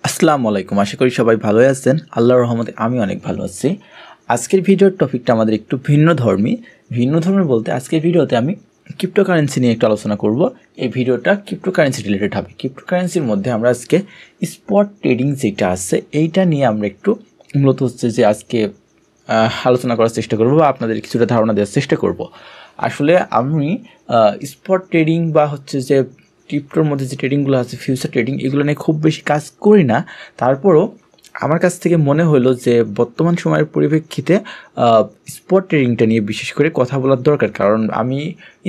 আসসালামু আলাইকুম। আশা করি সবাই ভালো আছেন। আল্লাহর রহমতে আমি অনেক ভালো আছি। আজকের ভিডিওর টপিকটা আমাদের একটু ভিন্নধর্মী বলতে আজকের ভিডিওতে আমি ক্রিপ্টোকারেন্সি নিয়ে একটু আলোচনা করব। এই ভিডিওটা ক্রিপ্টোকারেন্সি রিলেটেড হবে। ক্রিপ্টোকারেন্সির মধ্যে আমরা আজকে স্পট ট্রেডিং যেটা আছে এইটা নিয়ে আমরা একটু মূলত হচ্ছে যে আজকে আলোচনা করার চেষ্টা করব বা আপনাদের কিছুটা ধারণা দেওয়ার চেষ্টা করব। আসলে আমি স্পট ট্রেডিং বা হচ্ছে যে ক্রিপ্টোর মধ্যে যে ট্রেডিংগুলো আছে ফিউচার ট্রেডিং এগুলো নিয়ে খুব বেশি কাজ করি না। তারপরও আমার কাছ থেকে মনে হলো যে বর্তমান সময়ের পরিপ্রেক্ষিতে স্পট ট্রেডিংটা নিয়ে বিশেষ করে কথা বলার দরকার। কারণ আমি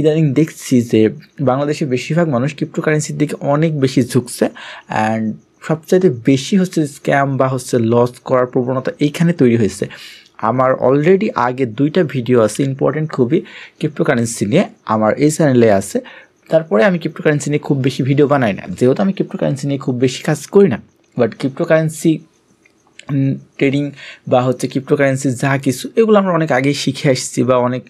ইদানিং দেখছি যে বাংলাদেশে বেশিরভাগ মানুষ ক্রিপ্টোকারেন্সির দিকে অনেক বেশি ঝুঁকছে অ্যান্ড সবচাইতে বেশি হচ্ছে স্ক্যাম বা হচ্ছে লস করার প্রবণতা এইখানে তৈরি হয়েছে। আমার অলরেডি আগে 2টা ভিডিও আছে ইম্পর্টেন্ট খুবই ক্রিপ্টোকারেন্সি নিয়ে, আমার এই চ্যানেলে আছে। তারপরে আমি ক্রিপ্টোকারেন্সি নিয়ে খুব বেশি ভিডিও বানাই না, যেহেতু আমি ক্রিপ্টোকারেন্সি নিয়ে খুব বেশি কাজ করি না। বাট ক্রিপ্টোকারেন্সি ট্রেডিং বা হচ্ছে ক্রিপ্টোকারেন্সি যা কিছু এগুলো আমরা অনেক আগেই শিখে আসছি বা অনেক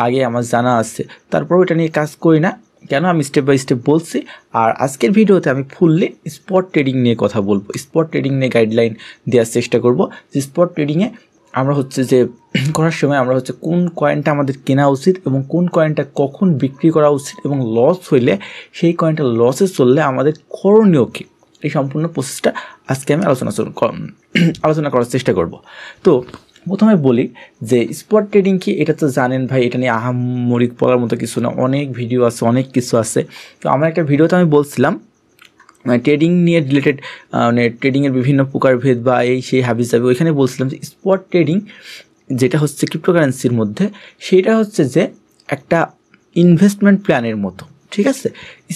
আগে আমার জানা আছে, তারপরেও এটা নিয়ে কাজ করি না। কেন আমি স্টেপ বাই স্টেপ বলছি। আর আজকের ভিডিওতে আমি ফুললি স্পট ট্রেডিং নিয়ে কথা বলবো। স্পট ট্রেডিং নিয়ে গাইডলাইন দেওয়ার চেষ্টা করব যে স্পট ট্রেডিংয়ে আমরা হচ্ছে যে করার সময় আমরা হচ্ছে কোন কয়েনটা আমাদের কেনা উচিত এবং কোন কয়েনটা কখন বিক্রি করা উচিত এবং লস হইলে সেই কয়েনটা লসে চললে আমাদের করণীয় কী, এই সম্পূর্ণ প্রসেসটা আজকে আমি আলোচনা করার চেষ্টা করব। তো প্রথমে বলি যে স্পট ট্রেডিং কি, এটা তো জানেন ভাই, এটা নিয়ে আহামরি বলার মতো কিছু না, অনেক ভিডিও আছে, অনেক কিছু আছে। তো আমার একটা ভিডিওতে আমি বলছিলাম মানে ট্রেডিং নিয়ে রিলেটেড, মানে ট্রেডিংয়ের বিভিন্ন প্রকারভেদ বা এই সেই হাবিজ যাবে, ওইখানে বলছিলাম যে স্পট ট্রেডিং যেটা হচ্ছে ক্রিপ্টোকারেন্সির মধ্যে, সেটা হচ্ছে যে একটা ইনভেস্টমেন্ট প্ল্যানের মতো, ঠিক আছে।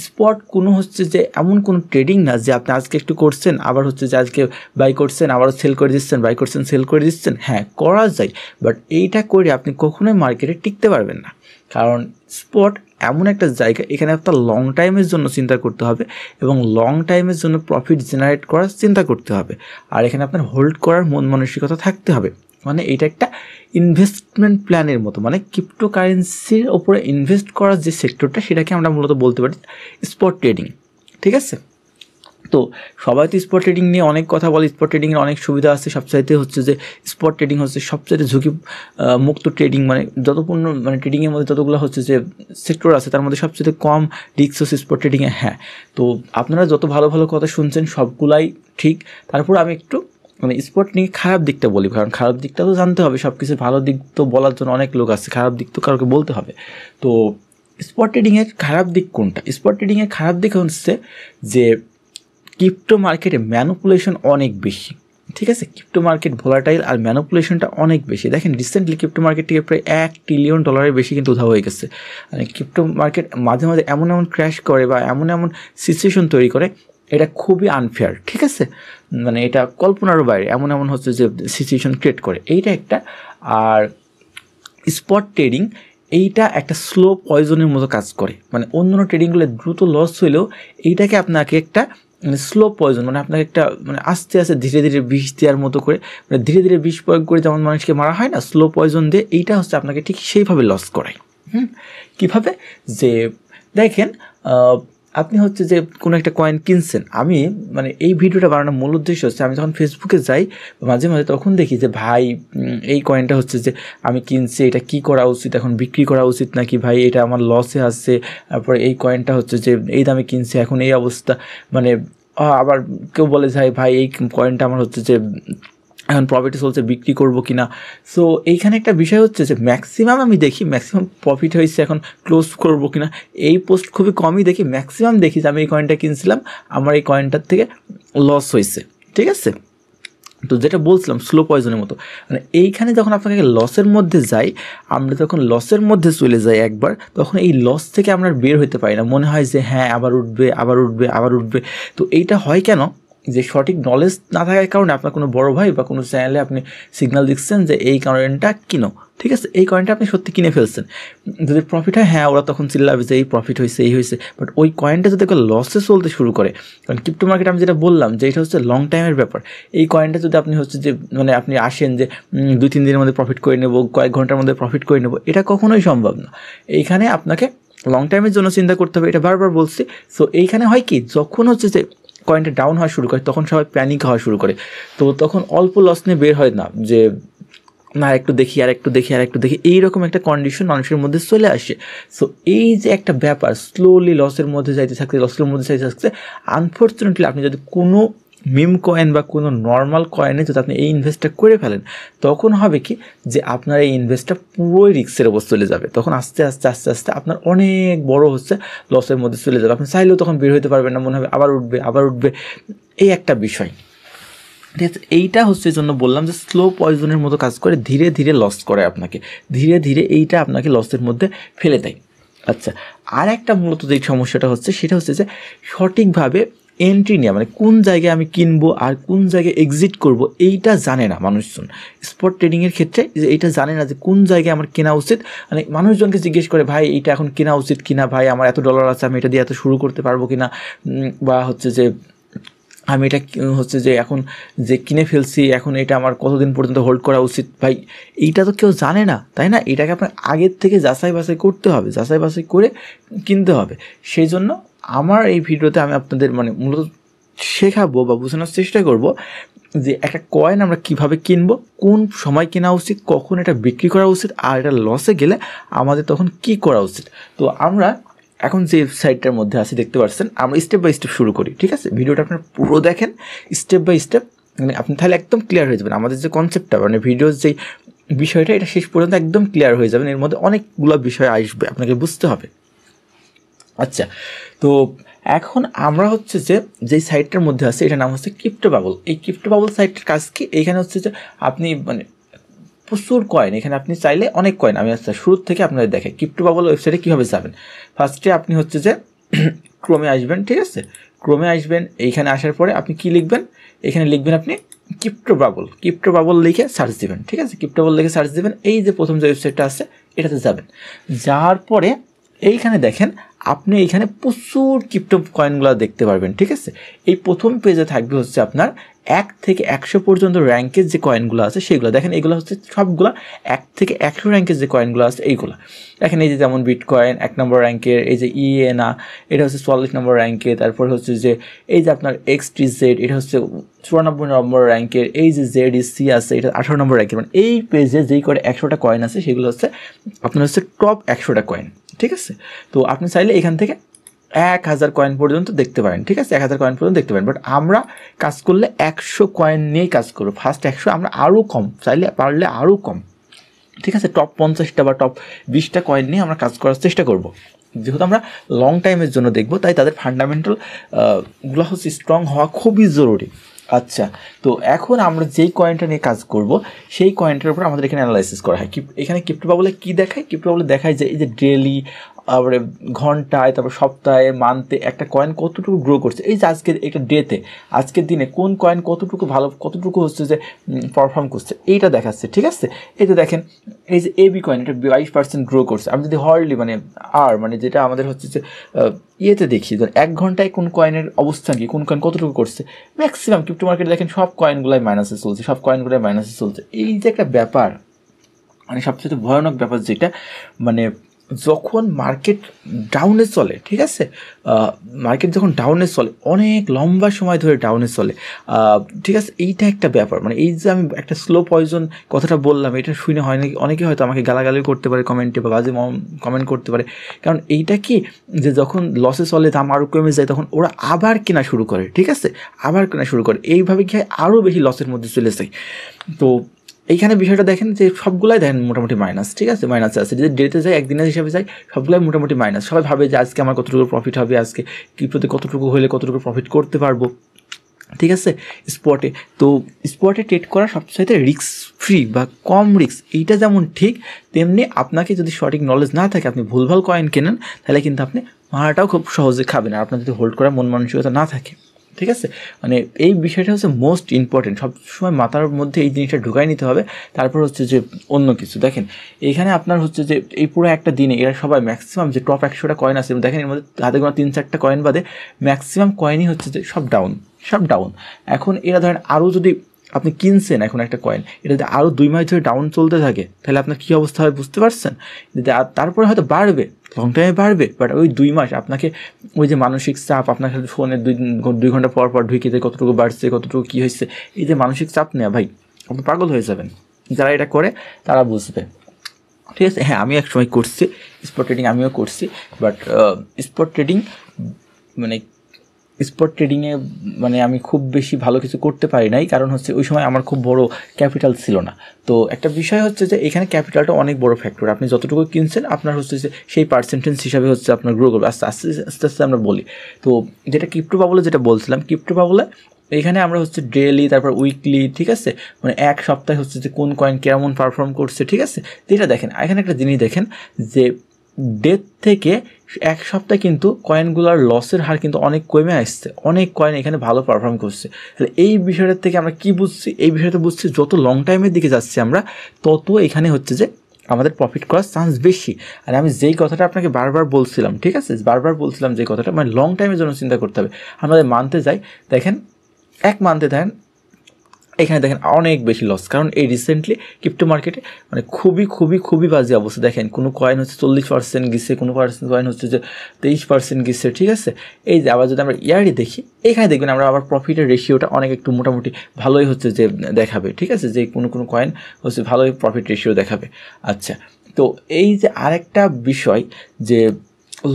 স্পট কোনো হচ্ছে যে এমন কোনো ট্রেডিং না যে আপনি আজকে একটু করছেন, আবার হচ্ছে যে আজকে বাই করছেন, আবারও সেল করে দিচ্ছেন, বাই করছেন, সেল করে দিচ্ছেন। হ্যাঁ, করা যায়, বাট এইটা করে আপনি কখনোই মার্কেটে টিকতে পারবেন না। কারণ স্পট এমন একটা জায়গা, এখানে আপনার লং টাইমের জন্য চিন্তা করতে হবে এবং লং টাইমের জন্য প্রফিট জেনারেট করার চিন্তা করতে হবে। আর এখানে আপনার হোল্ড করার মন মানসিকতা থাকতে হবে। মানে এটা একটা ইনভেস্টমেন্ট প্ল্যানের মতো, মানে ক্রিপ্টোকারেন্সির ওপরে ইনভেস্ট করার যে সেক্টরটা, সেটাকে আমরা মূলত বলতে পারি স্পট ট্রেডিং, ঠিক আছে। তো সবাই তো স্পট ট্রেডিং নিয়ে অনেক কথা বলে, স্পট ট্রেডিংয়ের অনেক সুবিধা আছে। সবচাইতে হচ্ছে যে স্পট ট্রেডিং হচ্ছে সবচাইতে ঝুঁকি মুক্ত ট্রেডিং, মানে যতপূর্ণ মানে ট্রেডিংয়ের মধ্যে যতগুলো হচ্ছে যে সেক্টর আছে তার মধ্যে সবচেয়ে কম রিস্ক হচ্ছে স্পট ট্রেডিংয়ে। হ্যাঁ, তো আপনারা যত ভালো ভালো কথা শুনছেন সবগুলাই ঠিক। তারপর আমি একটু মানে স্পট নিয়ে খারাপ দিকটা বলি, কারণ খারাপ দিকটা তো জানতে হবে। সব কিছুর ভালো দিক তো বলার জন্য অনেক লোক আছে, খারাপ দিক তো কাউকে বলতে হবে। তো স্পট ট্রেডিংয়ের খারাপ দিক কোনটা? স্পট ট্রেডিংয়ের খারাপ দিক হচ্ছে যে ক্রিপ্টো মার্কেটে ম্যানুপুলেশন অনেক বেশি, ঠিক আছে। ক্রিপ্টো মার্কেট ভোলাটাইল আর ম্যানুপুলেশনটা অনেক বেশি। দেখেন রিসেন্টলি ক্রিপ্টো মার্কেট থেকে প্রায় $1 ট্রিলিয়ন বেশি কিন্তু উধাও হয়ে গেছে। মানে ক্রিপ্টো মার্কেট মাঝে মাঝে এমন ক্র্যাশ করে বা এমন সিচুয়েশন তৈরি করে, এটা খুবই আনফেয়ার, ঠিক আছে। মানে এটা কল্পনারও বাইরে এমন হচ্ছে যে সিচুয়েশন ক্রিয়েট করে, এইটা একটা। আর স্পট ট্রেডিং এইটা একটা স্লো পয়জনের মতো কাজ করে। মানে অন্য ট্রেডিংগুলো দ্রুত লস হইলেও এইটাকে আপনাকে একটা মানে স্লো পয়জন, মানে আপনাকে একটা মানে আস্তে আস্তে ধীরে ধীরে বিষ দেওয়ার মতো করে, মানে ধীরে ধীরে বিষ প্রয়োগ করে যেমন মানুষকে মারা হয় না, স্লো পয়জন দিয়ে, এইটা হচ্ছে আপনাকে ঠিক সেইভাবে লস করায়। কীভাবে? যে দেখেন আপনি হচ্ছে যে কোনো একটা কয়েন কিনছেন। আমি মানে এই ভিডিওটা বানানোর মূল উদ্দেশ্য হচ্ছে, আমি যখন ফেসবুকে যাই মাঝে মাঝে তখন দেখি যে ভাই এই কয়েনটা হচ্ছে যে আমি কিনছি, এটা কি করা উচিত, এখন বিক্রি করা উচিত নাকি, ভাই এটা আমার লসে আসছে, তারপরে এই কয়েনটা হচ্ছে যে এই দামে কিনছে, এখন এই অবস্থা। মানে আবার কেউ বলে যায় ভাই এই কয়েনটা আমার হচ্ছে যে এখন প্রফিটে চলছে, বিক্রি করবো কিনা। সো এইখানে একটা বিষয় হচ্ছে যে ম্যাক্সিমাম আমি দেখি ম্যাক্সিমাম প্রফিট হয়েছে, এখন ক্লোজ করবো কিনা এই পোস্ট খুবই কমই দেখি। ম্যাক্সিমাম দেখি যে আমি এই কয়েনটা কিনছিলাম, আমার এই কয়েনটার থেকে লস হয়েছে, ঠিক আছে। তো যেটা বলছিলাম স্লো পয়জনের মতো, মানে এইখানে যখন আপনাকে লসের মধ্যে যাই, আমরা যখন লসের মধ্যে চলে যাই একবার, তখন এই লস থেকে আমরা বের হতে পারি না। মনে হয় যে হ্যাঁ আবার উঠবে, আবার উঠবে, আবার উঠবে। তো এইটা হয় কেন? যে সঠিক নলেজ না থাকার কারণে আপনার কোনো বড় ভাই বা কোনো চ্যানেলে আপনি সিগন্যাল দিচ্ছেন যে এই কয়েনটা কিনো, ঠিক আছে, এই কয়েনটা আপনি সত্যি কিনে ফেলছেন। যদি প্রফিট হয়, হ্যাঁ ওরা তখন চিল্লাবে যে এই প্রফিট হয়েছে, এই হয়েছে। বাট ওই কয়েনটা যদি একটা লসে চলতে শুরু করে, কারণ ক্রিপ্টো মার্কেট আমি যেটা বললাম যে এটা হচ্ছে লং টাইমের ব্যাপার। এই কয়েনটা যদি আপনি হচ্ছে যে মানে আপনি আসেন যে 2-3 দিনের মধ্যে প্রফিট করে নেব, কয়েক ঘন্টার মধ্যে প্রফিট করে নেব, এটা কখনোই সম্ভব না। এইখানে আপনাকে লং টাইমের জন্য চিন্তা করতে হবে, এটা বারবার বলছি। সো এইখানে হয় কি, যখন হচ্ছে যে কয়েনটা ডাউন হওয়া শুরু করে তখন সবাই প্যানিক হওয়া শুরু করে। তো তখন অল্প লস নিয়ে বের হয় না, যে না একটু দেখি আর একটু দেখি আর একটু দেখি, এইরকম একটা কন্ডিশন মানুষের মধ্যে চলে আসে। সো এই যে একটা ব্যাপার, স্লোলি লসের মধ্যে যাইতে থাকতে আনফর্চুনেটলি আপনি যদি কোনো মিম কয়েন বা কোনো নর্মাল কয়েনে যদি আপনি এই ইনভেস্টটা করে ফেলেন, তখন হবে কি যে আপনার এই ইনভেস্টটা পুরোই রিস্কের ওপর চলে যাবে। তখন আস্তে আস্তে আস্তে আস্তে আপনার অনেক বড় লসের মধ্যে চলে যাবে। আপনি চাইলেও তখন বের হতে পারবেন না, মনে হবে আবার উঠবে এই একটা বিষয়। ঠিক আছে, এইটা জন্য বললাম যে স্লো পয়জনের মতো কাজ করে, ধীরে ধীরে লস করে আপনাকে, ধীরে ধীরে এইটা আপনাকে লসের মধ্যে ফেলে দেয়। আচ্ছা, আর একটা মূলত যে সমস্যাটা সেটা যে সঠিকভাবে এন্ট্রি নেওয়া, মানে কোন জায়গায় আমি কিনবো আর কোন জায়গায় এক্সিট করব, এইটা জানে না মানুষজন। স্পট ট্রেডিংয়ের ক্ষেত্রে এইটা জানে না যে কোন জায়গায় আমার কেনা উচিত। মানে মানুষজনকে জিজ্ঞেস করে, ভাই এইটা এখন কেনা উচিত কিনা, ভাই আমার এত ডলার আছে আমি এটা দিয়ে এত শুরু করতে পারবো কিনা, বা যে আমি এটা যে এখন যে কিনে ফেলছি এখন এটা আমার কতদিন পর্যন্ত হোল্ড করা উচিত। ভাই এইটা তো কেউ জানে না, তাই না? এটাকে আপনার আগের থেকে যাচাই বাছাই করতে হবে, যাচাই বাছাই করে কিনতে হবে। সেই জন্য আমার এই ভিডিওতে আমি আপনাদের মানে মূলত শেখাবো বা বোঝানোর চেষ্টা করব যে একটা কয়েন আমরা কিভাবে কিনবো, কোন সময় কেনা উচিত, কখন এটা বিক্রি করা উচিত, আর এটা লসে গেলে আমাদের তখন কি করা উচিত। তো আমরা এখন যে সাইটটার মধ্যে আছে দেখতে পাচ্ছেন, আমরা স্টেপ বাই স্টেপ শুরু করি। ঠিক আছে, ভিডিওটা আপনার পুরো দেখেন স্টেপ বাই স্টেপ, মানে আপনি তাহলে একদম ক্লিয়ার হয়ে যাবেন। আমাদের যে কনসেপ্টটা মানে ভিডিওর যে বিষয়টা, এটা শেষ পর্যন্ত একদম ক্লিয়ার হয়ে যাবেন। এর মধ্যে অনেকগুলো বিষয় আসবে, আপনাকে বুঝতে হবে। আচ্ছা, তো এখন আমরা যেই সাইটটার মধ্যে আছে এটার নাম ক্রিপ্টো বাবল। এই ক্রিপ্টো বাবল সাইটটার কাজ কি? এইখানে যে আপনি মানে প্রচুর কয়েন, এখানে আপনি চাইলে অনেক কয়েন, আমি শুরু থেকে আপনাদের দেখে ক্রিপ্টো বাবল ওয়েবসাইটে কীভাবে যাবেন। ফার্স্টে আপনি যে ক্রোমে আসবেন। ঠিক আছে, ক্রোমে আসবেন, এইখানে আসার পরে আপনি কি লিখবেন, এখানে লিখবেন আপনি ক্রিপ্টো বাবল লিখে সার্চ দেবেন। ঠিক আছে, ক্রিপ্টো বাবল লিখে সার্চ দেবেন। এই যে প্রথম যে ওয়েবসাইটটা আছে এটাতে যাবেন, যাওয়ার পরে এইখানে দেখেন আপনি এইখানে প্রচুর ক্রিপ্টো কয়েনগুলো দেখতে পারবেন। ঠিক আছে, এই প্রথম পেজে থাকবে আপনার 1 থেকে 100 পর্যন্ত র্যাঙ্কের যে কয়েনগুলো আছে সেগুলো দেখেন। এগুলো সবগুলো 1 থেকে 100 র্যাঙ্কের যে কয়েনগুলো আছে এইগুলো দেখেন। এই যে যেমন বিটকয়েন 1 নম্বর র্যাঙ্কের, এই যে ইএনা এটা 44 নম্বর র্যাঙ্কের, তারপর যে এই যে আপনার XTZ এটা 94 নম্বর র্যাঙ্কের, এই যে ZEC আছে এটা 18 নম্বর র্যাঙ্কের। মানে এই পেজে যেই করে 100টা কয়েন আছে সেগুলো আপনার টপ 100টা কয়েন। ঠিক আছে, তো আপনি চাইলে এখান থেকে 1000 কয়েন পর্যন্ত দেখতে পারেন। ঠিক আছে, 1000 কয়েন পর্যন্ত দেখতে পারেন, বাট আমরা কাজ করলে 100 কয়েন নিয়েই কাজ করবো। ফার্স্ট 100, আমরা আরও কম চাইলে, পারলে আরও কম। ঠিক আছে, টপ 50টা বা টপ 20টা কয়েন নিয়ে আমরা কাজ করার চেষ্টা করব। যেহেতু আমরা লং টাইমের জন্য দেখব, তাই তাদের ফান্ডামেন্টাল গুলো স্ট্রং হওয়া খুবই জরুরি। আচ্ছা, তো এখন আমরা যেই কয়েনটা নিয়ে কাজ করব সেই কয়েনটার উপর আমাদের এখানে অ্যানালাইসিস করা হয়। এখানে ক্রিপ্টো বাবলে কী দেখায়? ক্রিপ্টো বাবলে দেখায় যে এই যে ডেলি, তারপরে ঘন্টায়, তারপর সপ্তাহে, মান্থে একটা কয়েন কতটুকু গ্রো করছে। এই যে আজকের একটা ডেতে, আজকের দিনে কোন কয়েন কতটুকু ভালো, কতটুকু যে পারফর্ম করছে এইটা দেখাচ্ছে। ঠিক আছে, এই যে দেখেন এই যে এবি কয়েন এটা 22% গ্রো করছে। আমি যদি হরলি মানে যেটা আমাদের যে ইয়েতে দেখি, ধর 1 ঘন্টায় কোন কয়েনের অবস্থান কি, কোন কয়েন কতটুকু করছে, ম্যাক্সিমাম ক্রিপ্টো মার্কেটে দেখেন সব কয়েনগুলাই মাইনাসে চলছে, এই যে একটা ব্যাপার, মানে সবচেয়ে ভয়ানক ব্যাপার যেটা, মানে যখন মার্কেট ডাউনে চলে, ঠিক আছে, মার্কেট যখন ডাউনে চলে, অনেক লম্বা সময় ধরে ডাউনে চলে, ঠিক আছে, এইটা একটা ব্যাপার। মানে এই যে আমি একটা স্লো পয়জন কথাটা বললাম, এটা শুনে হয় নাকি অনেকে হয়তো আমাকে গালাগালি করতে পারে কমেন্টে, বা বাজে কমেন্ট করতে পারে। কারণ এইটা কি, যে যখন লসে চলে, দাম আরও কমে যায়, তখন ওরা আবার কেনা শুরু করে। ঠিক আছে, আবার কেনা শুরু করে, এইভাবে কি হয়, আরও বেশি লসের মধ্যে চলে যায়। তো এইখানে বিষয়টা দেখেন যে সবগুলাই দেখেন মোটামুটি মাইনাস। ঠিক আছে, মাইনাসে আছে। যদি ডেতে যায়, একদিনের হিসাবে যায়, সবগুলাই মোটামুটি মাইনাস। সবাই ভাবে যে আজকে আমার কতটুকু প্রফিট হবে, আজকে ক্রিপ্টোতে কতটুকু হলে কতটুকু প্রফিট করতে পারবো। ঠিক আছে, স্পটে, তো স্পটে ট্রেড করা সবচাইতে রিস্ক ফ্রি বা কম রিস্ক, এইটা যেমন ঠিক, তেমনি আপনাকে যদি সঠিক নলেজ না থাকে, আপনি ভুলভাল কয়েন কেনেন, তাহলে কিন্তু আপনি মারাটাও খুব সহজে খাবেন, আর আপনার যদি হোল্ড করার মন মানসিকতা না থাকে। ঠিক আছে, মানে এই বিষয়টা মোস্ট ইম্পর্টেন্ট। সবসময় মাথার মধ্যে এই জিনিসটা ঢুকাই নিতে হবে। তারপর যে অন্য কিছু দেখেন, এইখানে আপনার যে এই পুরো একটা দিনে এরা সবাই ম্যাক্সিমাম যে টপ 100টা কয়েন আছে, দেখেন এর মধ্যে হাতে গোনা 3-4টা কয়েন বাদে ম্যাক্সিমাম কয়েনই যে সব ডাউন। এখন এরা ধরেন আরও যদি আপনি কিনছেন এখন একটা কয়েন, এটা যদি আরও 2 মাস ধরে ডাউন চলতে থাকে তাহলে আপনার কী অবস্থা হবে বুঝতে পারছেন? যদি তারপরে হয়তো বাড়বে, লং টাইমে বাড়বে, বাট ওই 2 মাস আপনাকে ওই যে মানসিক চাপ, আপনার খালি ফোনে 2 ঘন্টা পর পর ঢুকিয়ে দেয় কতটুকু বাড়ছে কতটুকু কী হয়েছে, এই যে মানসিক চাপ নেওয়া ভাই, আপনি পাগল হয়ে যাবেন। যারা এটা করে তারা বুঝবে, ঠিক আছে? হ্যাঁ, আমি একসময় করছি স্পট ট্রেডিং, আমিও করছি, বাট স্পট ট্রেডিংয়ে মানে আমি খুব বেশি ভালো কিছু করতে পারি নাই, কারণ হচ্ছে ওই সময় আমার খুব বড় ক্যাপিটাল ছিল না। তো একটা বিষয় হচ্ছে যে এখানে ক্যাপিটালটা অনেক বড় ফ্যাক্টর, আপনি যতটুকু কিনছেন আপনার হচ্ছে যে সেই পার্সেন্টেজ হিসাবে হচ্ছে আপনার গ্রো করবে আস্তে আস্তে আস্তে আস্তে আমরা বলি। তো যেটা ক্রিপ্টো বাবলে যেটা বলছিলাম, ক্রিপ্টো বাবলে এখানে আমরা হচ্ছে ডেইলি, তারপর উইকলি, ঠিক আছে, মানে এক সপ্তাহে হচ্ছে যে কোন কয়েন কেমন পারফর্ম করছে, ঠিক আছে। যেটা দেখেন এখানে একটা জিনিস দেখেন যে ডেট থেকে 1 সপ্তাহে কিন্তু কয়েনগুলোর লসের হার কিন্তু অনেক কমে আসছে, অনেক কয়েন এখানে ভালো পারফর্ম করছে। তাহলে এই বিষয়টার থেকে আমরা কি বুঝছি? এই বিষয়টা বুঝছি যত লং টাইমের দিকে যাচ্ছি আমরা তত এখানে হচ্ছে যে আমাদের প্রফিট করার চান্স বেশি। আর আমি যেই কথাটা আপনাকে বারবার বলছিলাম, ঠিক আছে, বারবার বলছিলাম যে কথাটা, মানে লং টাইমের জন্য চিন্তা করতে হবে। আমাদের মানতে যাই, দেখেন 1 মান্থে দেখেন এখানে দেখেন অনেক বেশি লস, কারণ এই রিসেন্টলি ক্রিপ্টো মার্কেটে মানে খুবই বাজে অবস্থা। দেখেন কোনো কয়েন হচ্ছে 40% গেছে, কোনো কয়েন হচ্ছে যে 23% গেছে, ঠিক আছে। এই যে আবার যদি আমরা ইয়ারলি দেখি, এখানে দেখবেন আমরা আবার প্রফিটের রেশিওটা অনেক একটু মোটামুটি ভালোই হচ্ছে যে দেখাবে, ঠিক আছে, যে কোনো কয়েন হচ্ছে ভালোই প্রফিট রেশিও দেখাবে। আচ্ছা, তো এই যে আরেকটা বিষয় যে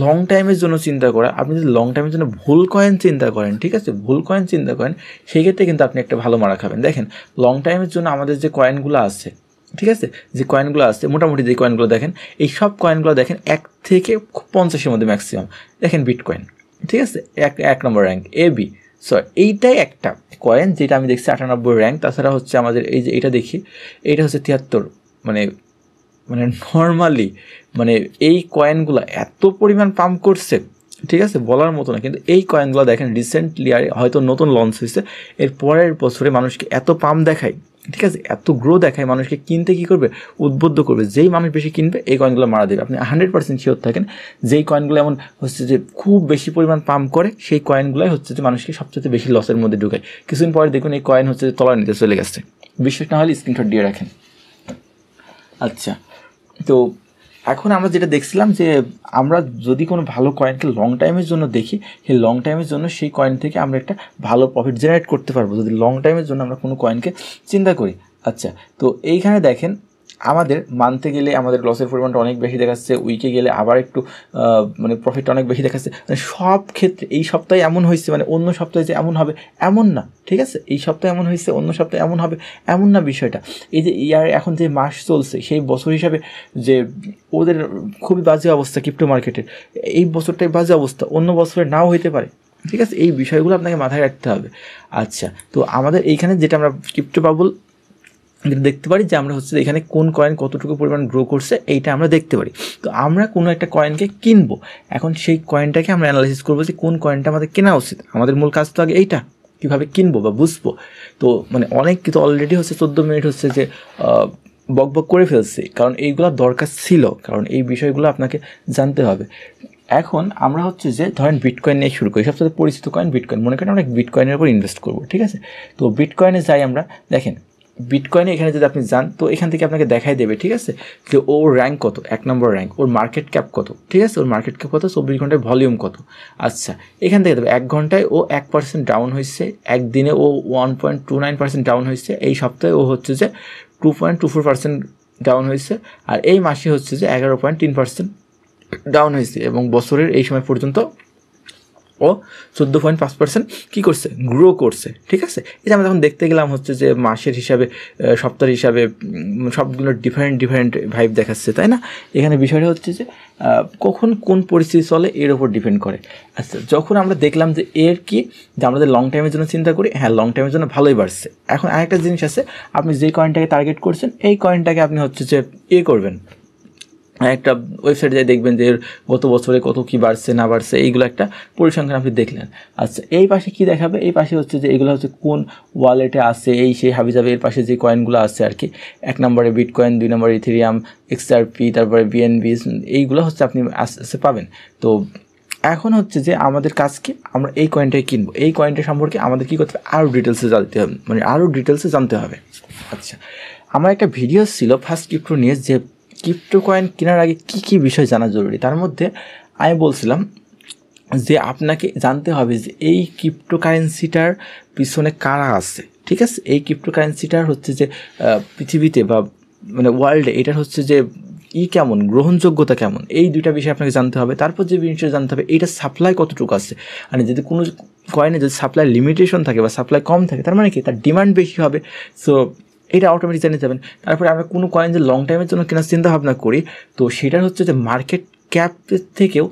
লং টাইমের জন্য চিন্তা করা, আপনি যদি লং টাইমের জন্য ভুল কয়েন চিন্তা করেন, ঠিক আছে, ভুল কয়েন চিন্তা করেন, সেই ক্ষেত্রে কিন্তু আপনি একটা ভালো মারা খাবেন। দেখেন লং টাইমের জন্য আমাদের যে কয়েনগুলো আছে, ঠিক আছে, যে কয়েনগুলো আছে মোটামুটি যে কয়েনগুলো দেখেন, এই সব কয়েনগুলো দেখেন 1 থেকে 50-এর মধ্যে ম্যাক্সিমাম। দেখেন বিটকয়েন, ঠিক আছে, এক নম্বর র্যাঙ্ক এবি, এইটাই একটা কয়েন যেটা আমি দেখছি 98 র্যাঙ্ক। তাছাড়া হচ্ছে আমাদের এই যে এটা দেখি, এইটা হচ্ছে 73, মানে নর্মালি মানে এই কয়েনগুলো এত পরিমাণ পাম্প করছে, ঠিক আছে, বলার মতো না। কিন্তু এই কয়েনগুলো দেখেন রিসেন্টলি হয়তো নতুন লঞ্চ হয়েছে, এর পরের বছরে মানুষকে এত পাম্প দেখায়, ঠিক আছে, এত গ্রো দেখায়, মানুষকে কিনতে কী করবে, উদ্বুদ্ধ করবে। যেই মানুষ বেশি কিনবে এই কয়েনগুলো মারা দেবে। আপনি 100% শিওর থাকেন যেই কয়েনগুলো এমন হচ্ছে যে খুব বেশি পরিমাণ পাম্প করে, সেই কয়েনগুলোই হচ্ছে যে মানুষকে সবচেয়ে বেশি লসের মধ্যে ঢুকায়। কিছুদিন পরে দেখুন এই কয়েন হচ্ছে যে তলার নিতে চলে গেছে। বিশ্বাস না হলে স্ক্রিনশট দিয়ে রাখেন। আচ্ছা, তো এখন আমরা যেটা দেখছিলাম যে আমরা যদি কোনো ভালো কয়েনকে লং টাইমের জন্য দেখি, সেই লং টাইমের জন্য সেই কয়েন থেকে আমরা একটা ভালো প্রফিট জেনারেট করতে পারবো যদি লং টাইমের জন্য আমরা কোনো কয়েনকে চিন্তা করি। আচ্ছা, তো এইখানে দেখেন আমাদের মানতে গেলে আমাদের লসের পরিমাণটা অনেক বেশি দেখাচ্ছে, উইকে গেলে আবার একটু মানে প্রফিটটা অনেক বেশি দেখাচ্ছে। মানে সব ক্ষেত্রে এই সপ্তাহে এমন হয়েছে, মানে অন্য সপ্তাহে যে এমন হবে এমন না, ঠিক আছে, এই সপ্তাহে এমন হয়েছে অন্য সপ্তাহে এমন হবে এমন না বিষয়টা। এই যে ইয়ার এখন যে মাস চলছে সেই বছর হিসাবে যে ওদের খুবই বাজে অবস্থা ক্রিপ্টো মার্কেটের, এই বছরটাই বাজে অবস্থা, অন্য বছরে নাও হইতে পারে, ঠিক আছে। এই বিষয়গুলো আপনাকে মাথায় রাখতে হবে। আচ্ছা, তো আমাদের এইখানে যেটা আমরা ক্রিপ্টো বাবল দেখতে পারি যে আমরা হচ্ছে এখানে কোন কয়েন কতটুকু পরিমাণ গ্রো করছে এইটা আমরা দেখতে পারি। তো আমরা কোনো একটা কয়েনকে কিনবো, এখন সেই কয়েনটাকে আমরা অ্যানালাইসিস করবো যে কোন কয়েনটা আমাদের কেনা উচিত। আমাদের মূল কাজ তো আগে এইটা, কীভাবে কিনবো বা বুঝবো। তো মানে অনেক কিন্তু অলরেডি হচ্ছে 14 মিনিট হচ্ছে যে বক করে ফেলছি, কারণ এইগুলো দরকার ছিল, কারণ এই বিষয়গুলো আপনাকে জানতে হবে। এখন আমরা হচ্ছে যে ধরেন বিটকয়েন নিয়ে শুরু করি, সবচেয়ে পরিচিত কয়েন বিটকয়েন, মনে করেন আমরা বিটকয়েনের উপর ইনভেস্ট করবো, ঠিক আছে। তো বিটকয়েনে যাই আমরা, দেখেন বিটকয়েনে এখানে যদি আপনি যান তো এখান থেকে আপনাকে দেখাই দেবে, ঠিক আছে, যে ওর র্যাঙ্ক কত, 1 নম্বর র্যাঙ্ক, ওর মার্কেট ক্যাপ কত, ঠিক আছে, ওর মার্কেট ক্যাপ কত, 24 ঘন্টায় ভলিউম কত। আচ্ছা, এখান থেকে দেবে 1 ঘন্টায় ও 1% ডাউন হয়েছে, একদিনে ও 1.29% ডাউন হয়েছে, এই সপ্তাহে ও হচ্ছে যে 2.24% ডাউন হয়েছে, আর এই মাসে হচ্ছে যে 11.3% ডাউন হয়েছে, এবং বছরের এই সময় পর্যন্ত ও 14.5% কী করছে, গ্রো করছে, ঠিক আছে। এই যে আমরা যখন দেখতে গেলাম হচ্ছে যে মাসের হিসাবে, সপ্তাহের হিসাবে সবগুলো ডিফারেন্ট ভাইব দেখাচ্ছে, তাই না। এখানে বিষয়টা হচ্ছে যে কখন কোন পরিস্থিতি চলে এর ওপর ডিপেন্ড করে। আচ্ছা, যখন আমরা দেখলাম যে এর কি, যে আমরা লং টাইমের জন্য চিন্তা করি, হ্যাঁ লং টাইমের জন্য ভালোই বাড়ছে। এখন আরেকটা জিনিস আছে, আপনি যেই কয়েনটাকে টার্গেট করছেন এই কয়েনটাকে আপনি হচ্ছে যে করবেন, একটা ওয়েবসাইটে যাই দেখবেন যে গত বছরে কত কী বাড়ছে না বাড়ছে, এইগুলো একটা পরিসংখ্যান আপনি দেখলেন। আচ্ছা, এই পাশে কী দেখাবে, এই পাশে হচ্ছে যে এগুলো হচ্ছে কোন ওয়ালেটে আছে, এই সেই হাবিজাবে এর পাশে যে কয়েনগুলো আছে আর কি, 1 নম্বরে বিটকয়েন, 2 নম্বরে ইথেরিয়াম, XRP, তারপরে BNB, এইগুলো হচ্ছে আপনি আস্তে আস্তে পাবেন। তো এখন হচ্ছে যে আমাদের কাজ কি, আমরা এই কয়েনটাই কিনবো, এই কয়েনটা সম্পর্কে আমাদের কী করতে হবে, আরও ডিটেলসে জানতে হবে, মানে আরও ডিটেলসে জানতে হবে। আচ্ছা, আমার একটা ভিডিও ছিল ফার্স্ট ক্রিপ্টো নিয়ে, যে ক্রিপ্টো কয়েন কেনার আগে কী কী বিষয় জানা জরুরি। তার মধ্যে আমি বলছিলাম যে আপনাকে জানতে হবে যে এই ক্রিপ্টোকারেন্সিটার পিছনে কারা আছে, ঠিক আছে। এই ক্রিপ্টোকারেন্সিটার হচ্ছে যে পৃথিবীতে বা মানে ওয়ার্ল্ডে এটার হচ্ছে যে কেমন, গ্রহণযোগ্যতা কেমন, এই দুইটা বিষয় আপনাকে জানতে হবে। তারপর যে বিষয়টা জানতে হবে এইটা সাপ্লাই কতটুকু আছে, মানে যদি কোনো কয়েনে যদি সাপ্লাই লিমিটেশন থাকে বা সাপ্লাই কম থাকে, তার মানে কি তার ডিমান্ড বেশি হবে। সো এটা অটোমেটিক জেনে যাবেন। তারপরে আমরা কোনো কয়েন যে লং টাইমের জন্য কেনার চিন্তা ভাবনা করি, তো সেটার হচ্ছে যে মার্কেট ক্যাপের থেকেও,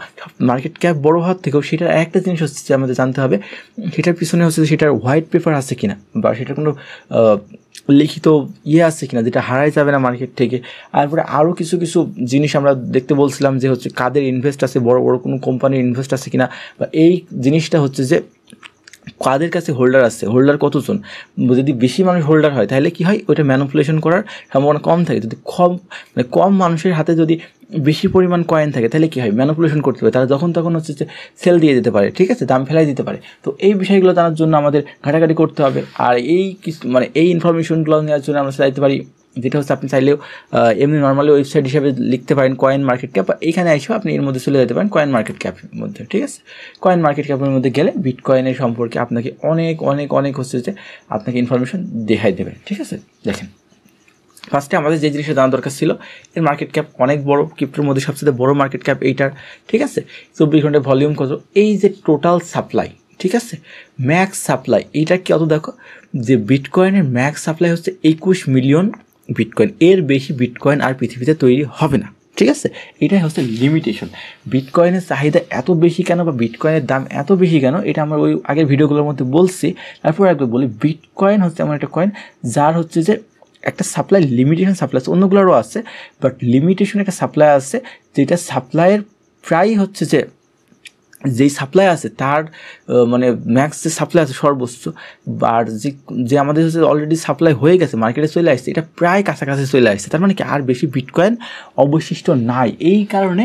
মার্কেট ক্যাপ বড়ো হওয়ার থেকেও সেটার একটা জিনিস হচ্ছে যে আমাদের জানতে হবে সেটার পিছনে হচ্ছে সেটার হোয়াইট পেপার আছে কিনা, বা সেটার কোনো লিখিত আছে কিনা যেটা হারাই যাবে না মার্কেট থেকে। তারপরে আরও কিছু কিছু জিনিস আমরা দেখতে বলছিলাম যে হচ্ছে কাদের ইনভেস্ট আছে, বড় বড় কোনো কোম্পানির ইনভেস্ট আছে কিনা, বা এই জিনিসটা হচ্ছে যে কাদের কাছে হোল্ডার আছে, হোল্ডার কতজন। যদি বেশি মানুষ হোল্ডার হয় তাহলে কি হয়, ওইটা ম্যানিপুলেশন করার সম্ভাবনা কম থাকে। যদি কম মানুষের হাতে যদি বেশি পরিমাণ কয়েন থাকে তাহলে কী হয়, ম্যানিপুলেশন করতে পারে তারা, যখন তখন হচ্ছে যে সেল দিয়ে দিতে পারে, ঠিক আছে, দাম ফেলাই দিতে পারে। তো এই বিষয়গুলো জানার জন্য আমাদের ঘাটাঘাটি করতে হবে। আর এই কিছু মানে এই ইনফরমেশনগুলো নেওয়ার জন্য আমরা চাইতে পারি, যেটা হচ্ছে আপনি চাইলেও এমনি নর্মালি ওয়েবসাইট হিসাবে লিখতে পারেন কয়েন মার্কেট ক্যাপ, এইখানে এসেও আপনি এর মধ্যে চলে যেতে পারেন কয়েন মার্কেট ক্যাপের মধ্যে, ঠিক আছে। কয়েন মার্কেট ক্যাপের মধ্যে গেলে বিটকয়েনের সম্পর্কে আপনাকে অনেক অনেক অনেক হচ্ছে যে আপনাকে ইনফরমেশন দেখাই দেবে, ঠিক আছে। দেখেন, ফার্স্টে আমাদের যে জিনিসটা জানা দরকার ছিল, এর মার্কেট ক্যাপ অনেক বড়, ক্রিপ্টোর মধ্যে সবচেয়ে বড় মার্কেট ক্যাপ এইটার, ঠিক আছে। 24 ঘন্টার ভলিউম কত, এই যে টোটাল সাপ্লাই, ঠিক আছে, ম্যাক্স সাপ্লাই এইটা কত দেখো, যে বিটকয়েনের ম্যাক্স সাপ্লাই হচ্ছে 21 মিলিয়ন বিটকয়েন, এর বেশি বিটকয়েন আর পৃথিবীতে তৈরি হবে না, ঠিক আছে। এটাই হচ্ছে লিমিটেশন। বিটকয়েনের চাহিদা এত বেশি কেন, বা বিটকয়েনের দাম এত বেশি কেন, এটা আমরা ওই আগের ভিডিওগুলোর মধ্যে বলছি। তারপর একবার বলি, বিটকয়েন হচ্ছে এমন একটা কয়েন যার হচ্ছে যে একটা সাপ্লাই লিমিটেশন সাপ্লাই আছে, অন্যগুলোরও আছে, বাট লিমিটেশন একটা সাপ্লাই আছে, যেটা সাপ্লাইয়ের প্রায় হচ্ছে যে যেই সাপ্লাই আছে তার মানে ম্যাক্স যে সাপ্লাই আছে সর্বোচ্চ, আর যে আমাদের হচ্ছে অলরেডি সাপ্লাই হয়ে গেছে, মার্কেটে চলে আসছে, এটা প্রায় কাছাকাছি চলে আসছে। তার মানে কি আর বেশি বিটকয়েন অবশিষ্ট নাই। এই কারণে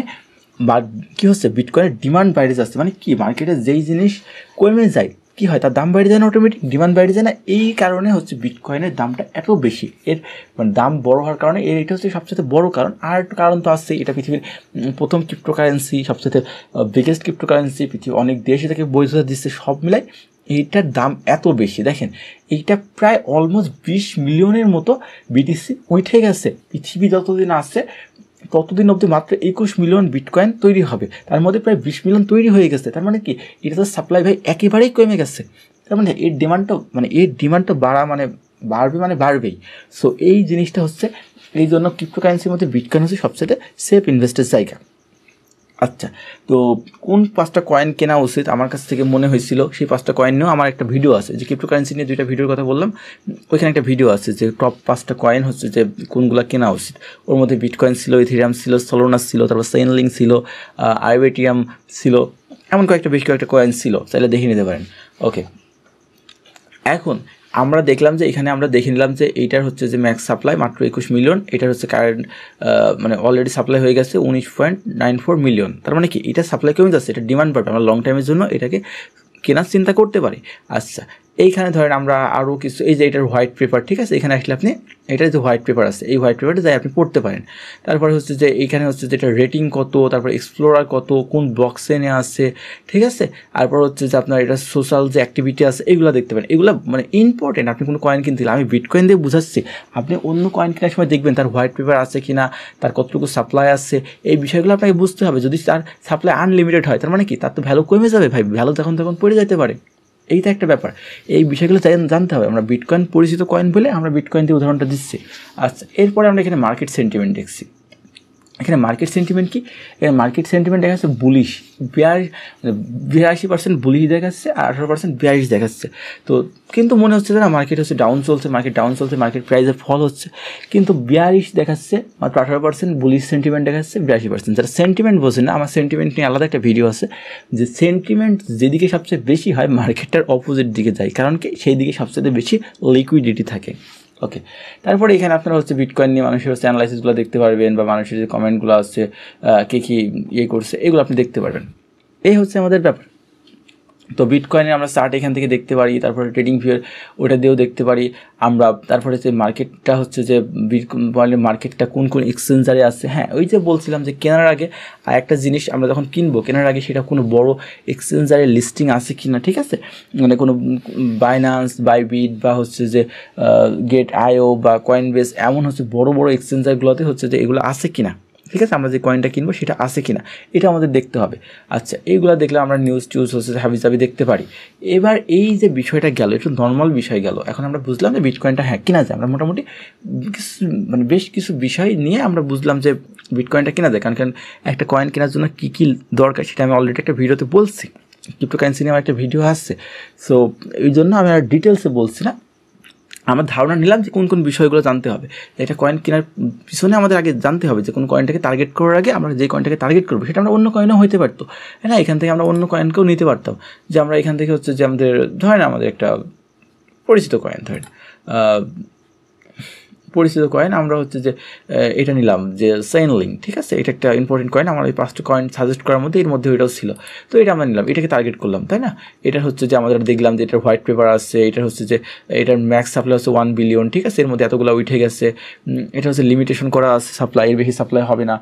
বা কী হচ্ছে, বিটকয়েনের ডিমান্ড বাইরে যাচ্ছে। মানে কি, মার্কেটে যেই জিনিস কমে যায় কী হয়, তার দাম বাইরে যায় না, অটোমেটিক ডিমান্ড বাইরে যায় না। এই কারণে হচ্ছে বিটকয়েনের দামটা এত বেশি, এর মানে দাম বড় হওয়ার কারণে এটা হচ্ছে সবচেয়ে বড় কারণ। আর একটা কারণ তো আছে, এটা পৃথিবীর প্রথম ক্রিপ্টোকারেন্সি, সবচেয়ে বিগেস্ট ক্রিপ্টোকারেন্সি, পৃথিবীর অনেক দেশ এটাকে বৈধ দিচ্ছে, সব মিলাই এইটার দাম এত বেশি। দেখেন, এইটা প্রায় অলমোস্ট 20 মিলিয়নের মতো বিটিসি উঠে গেছে। পৃথিবী যতদিন আছে ততদিন অবধি মাত্র 21 মিলিয়ন বিটকয়েন তৈরি হবে, তার মধ্যে প্রায় 20 মিলিয়ন তৈরি হয়ে গেছে। তার মানে কি, এটা তো সাপ্লাই ভাই একেবারেই কমে গেছে। তার মানে এর ডিমান্ডটা বাড়বেই। সো এই জিনিসটা হচ্ছে, এই জন্য ক্রিপ্টোকারেন্সির মধ্যে বিটকয়েন হচ্ছে সবচেয়ে সেফ ইনভেস্টের জায়গা। আচ্ছা, তো কোন 5টা কয়েন কেনা উচিত আমার কাছ থেকে মনে হয়েছিল, সেই 5টা কয়েন নিয়েও আমার একটা ভিডিও আছে, যে ক্রিপ্টোকারেন্সি নিয়ে 2টা ভিডিওর কথা বললাম, ওইখানে একটা ভিডিও আছে যে টপ 5টা কয়েন হচ্ছে যে কোনগুলো কেনা উচিত। ওর মধ্যে বিটকয়েন ছিল, ইথেরিয়াম ছিল, সোলানাস ছিল, তারপর চেইনলিঙ্ক ছিল, আরবিটিয়াম ছিল, এমন বেশ কয়েকটা কয়েন ছিল, চাইলে দেখে নিতে পারেন। ওকে, এখন আমরা দেখলাম যে এখানে আমরা দেখে নিলাম যে এইটার হচ্ছে যে ম্যাক্স সাপ্লাই মাত্র 21 মিলিয়ন, এটার হচ্ছে কারেন্ট মানে অলরেডি সাপ্লাই হয়ে গেছে 19.94 মিলিয়ন। তার মানে কি, এটা সাপ্লাই কমে যাচ্ছে, এটা ডিমান্ড বাড়বে, আমরা লং টাইমের জন্য এটাকে কেনার চিন্তা করতে পারি। আচ্ছা, এইখানে ধরেন আমরা আরও কিছু, এই যে এটার হোয়াইট পেপার, ঠিক আছে, এখানে আসলে আপনি এটার যে হোয়াইট পেপার আছে, এই হোয়াইট পেপারটা যাই আপনি পড়তে পারেন। তারপরে হচ্ছে যে এইখানে হচ্ছে যে এটা রেটিং কত, তারপর এক্সপ্লোরার কত, কোন বক্সে নিয়ে আছে, ঠিক আছে। তারপর হচ্ছে যে আপনার এটা সোশ্যাল যে অ্যাক্টিভিটি আছে এগুলো দেখতে পারেন, এগুলো মানে ইম্পর্টেন্ট। আপনি কোনো কয়েন কিনতে গেলে, আমি বিটকয়েন দিয়ে বুঝাচ্ছি, আপনি অন্য কয়েন কেনার সময় দেখবেন তার হোয়াইট পেপার আছে কি না, তার কতটুকু সাপ্লাই আছে, এই বিষয়গুলো আপনাকে বুঝতে হবে। যদি তার সাপ্লাই আনলিমিটেড হয়, তার মানে কি, তার তো ভ্যালু কমে যাবে ভাই, ভ্যালু তখন পড়ে যেতে পারে। এইটা একটা ব্যাপার, এই বিষয়গুলো জানতে হবে। আমরা বিটকয়েন পরিচিত কয়েন বলে আমরা বিটকয়েন দিয়ে উদাহরণটা দিচ্ছি। আচ্ছা, এরপরে আমরা এখানে মার্কেট সেন্টিমেন্ট দেখছি। এখানে মার্কেট সেন্টিমেন্ট কি, এখানে মার্কেট সেন্টিমেন্ট দেখা যাচ্ছে বুলিশ, 82% বুলিশ দেখাচ্ছে, আর 18% বিয়ারিশ দেখাচ্ছে। তো কিন্তু মনে হচ্ছে যে না, মার্কেট হচ্ছে ডাউন চলছে, মার্কেট প্রাইসে ফল হচ্ছে, কিন্তু বিয়ারিশ দেখাচ্ছে, মাত্র 18% বুলিশ সেন্টিমেন্ট দেখাচ্ছে, 82%। যারা সেন্টিমেন্ট বোঝে না, আমার সেন্টিমেন্ট নিয়ে আলাদা একটা ভিডিও আছে, যে সেন্টিমেন্ট যেদিকে সবচেয়ে বেশি হয় মার্কেটটার অপোজিট দিকে যায়, কারণ কি, সেই দিকে সবচেয়ে বেশি লিকুইডিটি থাকে। ওকে, তারপরে এখানে আপনারা হচ্ছে বিটকয়েন নিয়ে মানুষের হচ্ছে অ্যানালাইসিসগুলো দেখতে পারবেন, বা মানুষের যে কমেন্টগুলো আছে কে কী করছে এগুলো আপনি দেখতে পারবেন। এই হচ্ছে আমাদের ব্যাপার। তো বিটকয়েনে আমরা চার্ট এখান থেকে দেখতে পারি, তারপরে ট্রেডিং ভিউর ওটা দিয়েও দেখতে পারি আমরা। তারপরে যে মার্কেটটা হচ্ছে যে বিটকয়েনের মার্কেটটা কোন কোন এক্সচেঞ্জারে আছে। হ্যাঁ, ওই যে বলছিলাম যে কেনার আগে আর একটা জিনিস আমরা যখন কিনবো, কেনার আগে সেটা কোনো বড় এক্সচেঞ্জারে লিস্টিং আছে কি না, ঠিক আছে, মানে কোনো বাইন্যান্স, বাইবিট বা হচ্ছে যে গেট আইও বা কয়েনবেস, এমন হচ্ছে বড় বড় এক্সচেঞ্জারগুলোতে হচ্ছে যে এগুলো আছে কি না, ঠিক আছে, আমরা যে কয়েনটা কিনবো সেটা আছে কিনা এটা আমাদের দেখতে হবে। আচ্ছা, এইগুলো দেখলে আমরা নিউজ টিউজ হচ্ছে হাবিজাবি দেখতে পারি। এবার এই যে বিষয়টা গেল, একটু নর্মাল বিষয় গেল। এখন আমরা বুঝলাম যে বিটকয়েনটা হ্যাঁ কিনা যায়। আমরা মোটামুটি মানে বেশ কিছু বিষয় নিয়ে আমরা বুঝলাম যে বিটকয়েনটা কিনা যায়। কারণ একটা কয়েন কেনার জন্য কী কী দরকার সেটা আমি অলরেডি একটা ভিডিওতে বলছি, ক্রিপ্টোকারেন্সি নিয়ে আমার একটা ভিডিও আসছে। সো এই জন্য আমি আর ডিটেলসে বলছি না, আমার ধারণা নিলাম যে কোন কোন বিষয়গুলো জানতে হবে। এটা কয়েন কেনার পিছনে আমাদের আগে জানতে হবে যে কোন কয়েনটাকে টার্গেট করার আগে আমরা যে কয়েনটাকে টার্গেট করবো সেটা আমরা অন্য কয়েনও হইতে পারতো, হ্যাঁ না, এখান থেকে আমরা অন্য কয়েনকেও নিতে পারতাম। যে আমরা এখান থেকে হচ্ছে যে আমাদের ধরেন আমাদের একটা পরিচিত কয়েন, ধরেন পরিচিত কয়েন, আমরা হচ্ছে যে এটা নিলাম যে চেইনলিংক, ঠিক আছে, এটা একটা ইম্পর্টেন্ট কয়েন। আমার এই 5টা কয়েন সাজেস্ট করার মধ্যে এর মধ্যে এটাও ছিল, তো এটা আমরা নিলাম, এটাকে টার্গেট করলাম, তাই না। এটা হচ্ছে যে আমাদের দেখলাম যে এটার হোয়াইট পেপার আছে, এটা হচ্ছে যে এটার ম্যাক্স সাপ্লাই হচ্ছে 1 বিলিয়ন, ঠিক আছে, এর মধ্যে এতগুলো উঠে গেছে, এটা হচ্ছে লিমিটেশন করা আছে সাপ্লাই, এর বেশি সাপ্লাই হবে না।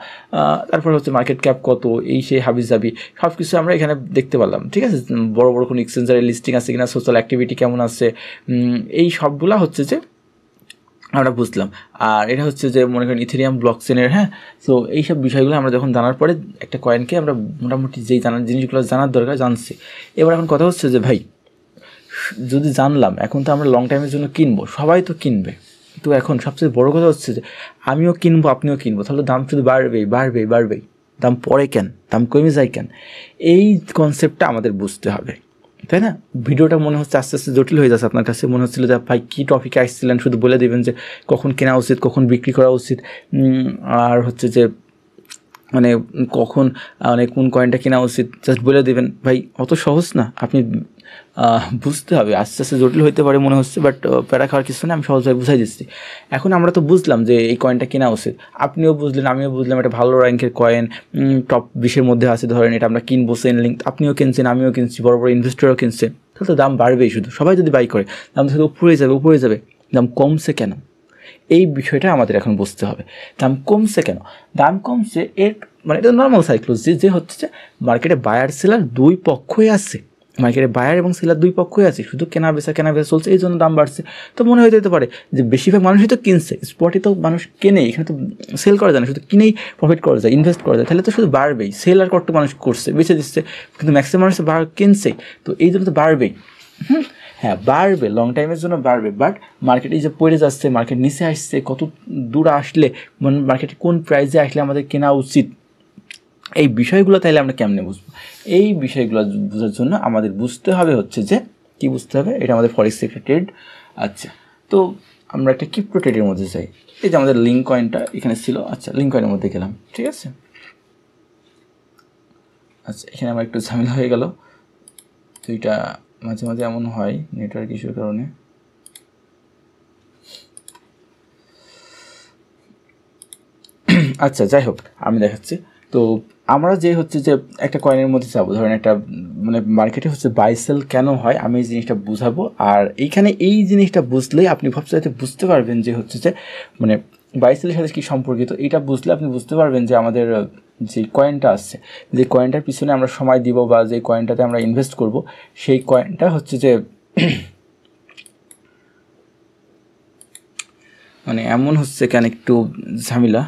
তারপর হচ্ছে মার্কেট ক্যাপ কত, এই সেই হাবিজাবি সব কিছু আমরা এখানে দেখতে পারলাম, ঠিক আছে। বড় বড় কোনো এক্সচেঞ্জারের লিস্টিং আছে কিনা, সোশ্যাল অ্যাক্টিভিটি কেমন আছে, এই সবগুলা হচ্ছে যে আমরা বুঝলাম। আর এটা হচ্ছে যে মনে করেন ইথেরিয়াম ব্লকচেনের, হ্যাঁ। সো এইসব বিষয়গুলো আমরা যখন জানার পরে একটা কয়েনকে আমরা মোটামুটি যেই জিনিসগুলো জানার দরকার জানছি। এবার এখন কথা হচ্ছে যে ভাই, যদি জানলাম, এখন তো আমরা লং টাইমের জন্য কিনবো, সবাই তো কিনবে, তো এখন সবচেয়ে বড় কথা হচ্ছে যে আমিও কিনবো আপনিও কিনবো, তাহলে দাম শুধু বাড়বেই বাড়বেই বাড়বেই, দাম পড়ে কেন, দাম কমে যায় কেন, এই কনসেপ্টটা আমাদের বুঝতে হবে, তাই না। ভিডিওটা মনে হচ্ছে আস্তে আস্তে জটিল হয়ে যাচ্ছে আপনার কাছে, মনে হচ্ছিল যে ভাই কী টপিকে আসছিলেন, শুধু বলে দেবেন যে কখন কেনা উচিত, কখন বিক্রি করা উচিত, আর হচ্ছে যে মানে কখন মানে কোন কয়েনটা কেনা উচিত, জাস্ট বলে দেবেন। ভাই অত সহজ না, আপনি বুঝতে হবে, আস্তে আস্তে জটিল হইতে পারে মনে হচ্ছে, বাট প্যারা খাওয়ার কিছু না, আমি সহজভাবে বুঝাই দিচ্ছি। এখন আমরা তো বুঝলাম যে এই কয়েনটা কেনা উচিত, আপনিও বুঝলেন, আমিও বুঝলাম, এটা ভালো র্যাঙ্কের কয়েন, টপ 20-এর মধ্যে আছে, ধরেন এটা আমরা কিনবো, চেইনলিংক, আপনিও কিনছেন আমিও কিনছি, বড় বড় ইনভেস্টরও কিনছে, তাহলে তো দাম বাড়বেই, শুধু সবাই যদি বাই করে দাম শুধু উপরে যাবে উপরে যাবে, দাম কমছে কেন, এই বিষয়টা আমাদের এখন বুঝতে হবে। দাম কমছে কেন, দাম কমছে এর মানে এটা নর্মাল সাইক্লোজি, যে হচ্ছে যে মার্কেটে বায়ার সেলার দুই পক্ষই আছে, মার্কেটে বায়ার এবং সেলার দুই পক্ষই আছে, শুধু কেনা বেচা চলছে, এই জন্য দাম বাড়ছে। তো মনে হয়ে যেতে পারে যে বেশিরভাগ মানুষই তো কিনছে, স্পটে তো মানুষ কেনে, এখানে তো সেল করা যায় না, শুধু কিনেই প্রফিট করা যায়, ইনভেস্ট করা যায়, তাহলে তো শুধু বাড়বেই, সেল আর কত মানুষ করছে, বেঁচে দিচ্ছে, কিন্তু ম্যাক্সিমাম মানুষ কিনছে, তো এই জন্য তো বাড়বেই। হ্যাঁ বাড়বে, লং টাইমের জন্য বাড়বে, বাট মার্কেটে যে পড়ে যাচ্ছে, মার্কেট নিচে আসছে, কত দূর আসলে মার্কেটে কোন প্রাইসে আসলে আমাদের কেনা উচিত, এই বিষয়গুলো তাইলে আমরা কেমনে বুঝবো, এই বিষয়গুলো বোঝার জন্য আমাদের বুঝতে হবে হচ্ছে যে কী বুঝতে হবে, এটা আমাদের ফরেক্স সেক্টর ট্রেড। আচ্ছা, তো আমরা একটা ক্রিপ্টো ট্রেডের মধ্যে যাই। এই যে আমাদের লিঙ্ক কয়েনটা এখানে ছিল, আচ্ছা লিঙ্ক কয়েনের মধ্যে গেলাম, ঠিক আছে। আচ্ছা, এখানে আমার একটু ঝামেলা হয়ে গেল, তো এটা মাঝে মাঝে এমন হয় নেটওয়ার্ক ইস্যুর কারণে। আচ্ছা যাই হোক, আমি দেখাচ্ছি। তো আমরা যে হচ্ছে যে একটা কয়েনের মধ্যে যাবো, ধরেন একটা মানে মার্কেটে হচ্ছে বাই সেল কেন হয়, আমি এই জিনিসটা বুঝাবো। আর এইখানে এই জিনিসটা বুঝলেই আপনি সবচেয়ে বুঝতে পারবেন যে হচ্ছে যে মানে বাই সেলের সাথে কী সম্পর্কিত, এটা বুঝলে আপনি বুঝতে পারবেন যে আমাদের যে কয়েনটা আসছে, যে কয়েনটার পিছনে আমরা সময় দিব বা যে কয়েনটাতে আমরা ইনভেস্ট করব, সেই কয়েনটা হচ্ছে যে মানে এমন হচ্ছে কেন একটু ঝামেলা,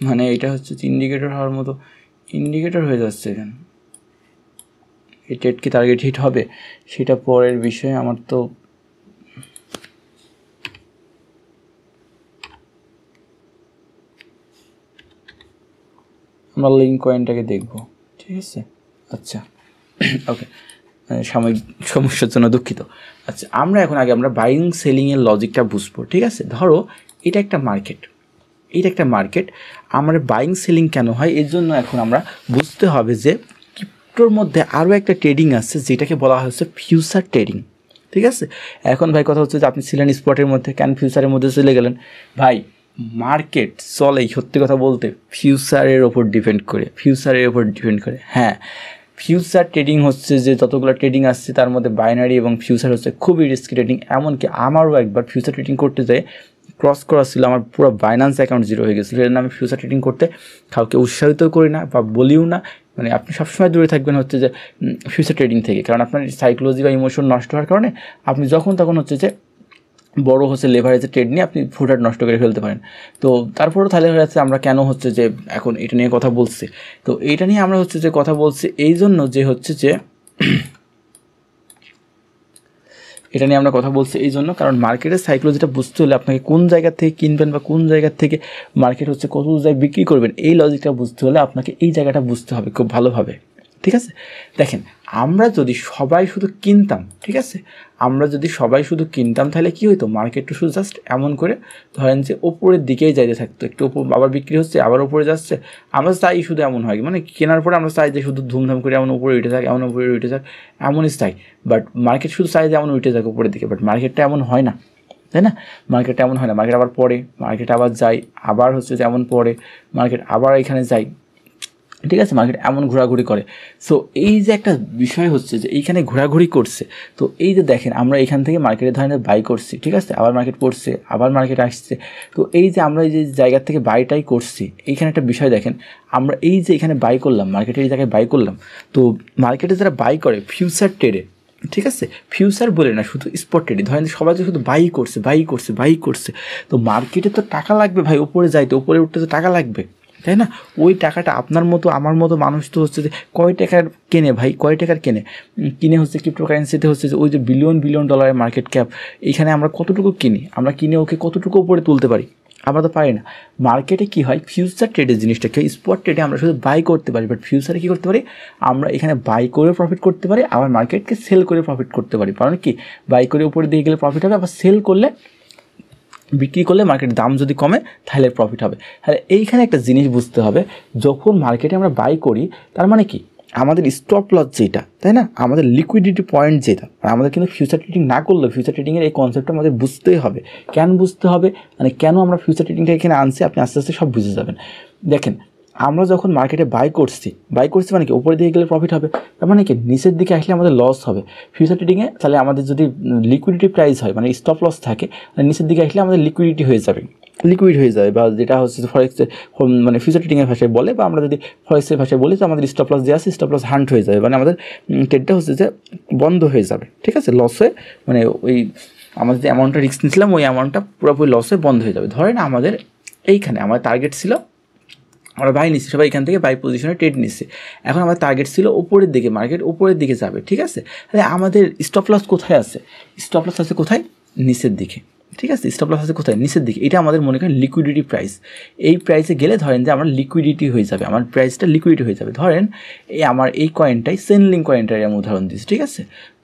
মানে এটা হচ্ছে ইন্ডিকেটর হওয়ার মতো ইন্ডিকেটর হয়ে যাচ্ছে এখানে। এই ট্রেড কি টার্গেট হিট হবে সেটা পরের বিষয়, আমার তো আমরা লিঙ্ক কয়েনটাকে দেখব, ঠিক আছে। আচ্ছা ওকে, সাময়িক সমস্যার জন্য দুঃখিত। আচ্ছা, আমরা এখন আগে আমরা বাইং সেলিংয়ের লজিকটা বুঝবো, ঠিক আছে। ধরো এটা একটা মার্কেট, এটা একটা মার্কেট, আমার বাইং সেলিং কেন হয় এর জন্য এখন আমরা বুঝতে হবে যে ক্রিপ্টোর মধ্যে আরও একটা ট্রেডিং আছে যেটাকে বলা হচ্ছে ফিউচার ট্রেডিং, ঠিক আছে। এখন ভাই কথা হচ্ছে যে আপনি ছিলেন স্পটের মধ্যে, কেন ফিউচারের মধ্যে চলে গেলেন? ভাই মার্কেট চলে সত্যি কথা বলতে ফিউচারের ওপর ডিপেন্ড করে, হ্যাঁ ফিউচার ট্রেডিং হচ্ছে যে যতগুলো ট্রেডিং আসছে তার মধ্যে বাইনারি এবং ফিউচার হচ্ছে খুবই রিস্কি ট্রেডিং। এমনকি আমারও একবার ফিউচার ট্রেডিং করতে যেয়ে ক্রস করা ছিল, আমার পুরো বাইন্যান্স অ্যাকাউন্ট জিরো হয়ে গেছিলো। এর আমি ফিউচার ট্রেডিং করতে কাউকে উৎসাহিত করি না বা বলিও না। মানে আপনি সবসময় দূরে থাকবেন হচ্ছে যে ফিউচার ট্রেডিং থেকে, কারণ আপনার সাইকোলজি বা ইমোশন নষ্ট হওয়ার কারণে আপনি যখন তখন হচ্ছে যে বড় হচ্ছে লেভারেজের ট্রেড নিয়ে আপনি ফুটহাট নষ্ট করে ফেলতে পারেন। তো তারপরেও তাহলে হয়ে যাচ্ছে আমরা কেন হচ্ছে যে এখন এটা নিয়ে কথা বলছি, তো এইটা নিয়ে আমরা হচ্ছে যে কথা বলছি এই জন্য যে হচ্ছে যে এটা নিয়ে আমরা কথা বলছি এই জন্য, কারণ মার্কেটের সাইকোলজিটা বুঝতে হলে আপনাকে কোন জায়গা থেকে কিনবেন বা কোন জায়গা থেকে মার্কেট হচ্ছে কত জায়গায় বিক্রি করবেন, এই লজিকটা বুঝতে হলে আপনাকে এই জায়গাটা বুঝতে হবে খুব ভালোভাবে। ঠিক আছে, দেখেন আমরা যদি সবাই শুধু কিনতাম, ঠিক আছে, আমরা যদি সবাই শুধু কিনতাম তাহলে কী হতো, মার্কেটটা শুধু জাস্ট এমন করে ধরেন যে ওপরের দিকেই যাইতে থাকতো, একটু ওপর আবার বিক্রি হচ্ছে আবার ওপরে যাচ্ছে। আমরা চাই শুধু এমন হয়, মানে কেনার পরে আমরা চাই যে শুধু ধুমধাম করে এমন উপরে উঠে থাক, এমন উপরে উঠে থাক, এমনই চাই। বাট মার্কেট শুধু চাই যে এমন উঠে যাক উপরের দিকে, বাট মার্কেটটা এমন হয় না, তাই না? মার্কেটটা এমন হয় না, মার্কেট আবার পড়ে, মার্কেট আবার যায়, আবার হচ্ছে যে এমন পড়ে, মার্কেট আবার এখানে যায়, ঠিক আছে, মার্কেট এমন ঘোরাঘুরি করে। সো এই যে একটা বিষয় হচ্ছে যে এইখানে ঘোরাঘুরি করছে, তো এই যে দেখেন আমরা এখান থেকে মার্কেটের ধরনের বাই করছি, ঠিক আছে, আবার মার্কেট পড়ছে, আবার মার্কেট আসছে। তো এই যে আমরা এই যে জায়গা থেকে বাইটাই করছি, এইখানে একটা বিষয় দেখেন, আমরা এই যে এখানে বাই করলাম, মার্কেটের এই জায়গায় বাই করলাম, তো মার্কেটে যারা বাই করে ফিউচার ট্রেডে, ঠিক আছে, ফিউচার বলে না, শুধু স্পট ট্রেডে, ধরেন সবাই তো শুধু বাই করছে, তো মার্কেটে তো টাকা লাগবে ভাই, উপরে যাইতে, উপরে উঠতে তো টাকা লাগবে, তাই না? ওই টাকাটা আপনার মতো আমার মতো মানুষ তো হচ্ছে যে কয় টাকার কেনে ভাই, কয় টাকার কিনে হচ্ছে ক্রিপ্টোকারেন্সিতে হচ্ছে যে ওই যে বিলিয়ন ডলারের মার্কেট ক্যাপ, এইখানে আমরা কতটুকু কিনি, আমরা কিনে ওকে কতটুকু উপরে তুলতে পারি, আমরা তো পারি না। মার্কেটে কী হয়, ফিউচার ট্রেডের জিনিসটা কি হয়, স্পট ট্রেডে আমরা শুধু বাই করতে পারি, বাট ফিউচারে কী করতে পারি, আমরা এখানে বাই করে প্রফিট করতে পারি, আবার মার্কেটকে সেল করে প্রফিট করতে পারি। কারণ কি, বাই করে উপরে দিয়ে গেলে প্রফিট হবে, আবার সেল করলে বিক্রি করলে মার্কেট দাম যদি কমে তাহলে প্রফিট হবে। তাহলে এইখানে একটা জিনিস বুঝতে হবে, যখন মার্কেটে আমরা বাই করি তার মানে কি, আমাদের স্টপ লস যেটা, তাই না, আমাদের লিকুইডিটি পয়েন্ট যেটা, আমাদের কিন্তু ফিউচার ট্রেডিং না করলে ফিউচার ট্রেডিংয়ের এই কনসেপ্টটা আমাদের বুঝতেই হবে। কেন বুঝতে হবে, মানে কেন আমরা ফিউচার ট্রেডিংটা এখানে আনছি, আপনি আস্তে আস্তে সব বুঝে যাবেন। দেখেন আমরা যখন মার্কেটে বাই করছি মানে কি, উপরে দিকে গেলে প্রফিট হবে, তার মানে কি নিচের দিকে আসলে আমাদের লস হবে ফিউচার ট্রেডিংয়ে। তাহলে আমাদের যদি লিকুইডিটি প্রাইস হয়, মানে স্টপ লস থাকে, নিচের দিকে আসলে আমাদের লিকুইড হয়ে যাবে, বা যেটা হচ্ছে ফরেক্সে মানে ফিউচার ট্রেডিংয়ের ভাষায় বলে, বা আমরা যদি ফরেক্সের ভাষায় বলি, তো আমাদের স্টপ লস যে আছে, স্টপ লস হান্ট হয়ে যাবে, মানে আমাদের ট্রেডটা হচ্ছে যে বন্ধ হয়ে যাবে, ঠিক আছে, লস হয়ে, মানে ওই আমাদের যে অ্যামাউন্টটা রিস্ক নিয়েছিলাম ওই অ্যামাউন্টটা পুরোপুরি লস হয়ে বন্ধ হয়ে যাবে। ধরেন আমাদের এইখানে আমার টার্গেট ছিল, আমরা বাই নিচ্ছি, সবাই এখান থেকে বাই পজিশনে ট্রেড নিচ্ছে, এখন আমার টার্গেট ছিল উপরের দিকে, মার্কেট উপরের দিকে যাবে, ঠিক আছে। তাহলে আমাদের স্টপ লস কোথায় আছে, স্টপ লস আছে কোথায়, নিচের দিকে, ঠিক আছে, স্টপ লস আছে কোথায়, নিচের দিকে। এটা আমাদের মনে করেন লিকুইডিটি প্রাইস, এই প্রাইসে গেলে ধরেন যে আমার লিকুইডিটি হয়ে যাবে, আমার প্রাইসটা লিকুইড হয়ে যাবে। ধরেন আমার এই কয়েনটাই চেনলিং কয়েনটার আমি উদাহরণ দিচ্ছি, ঠিক আছে,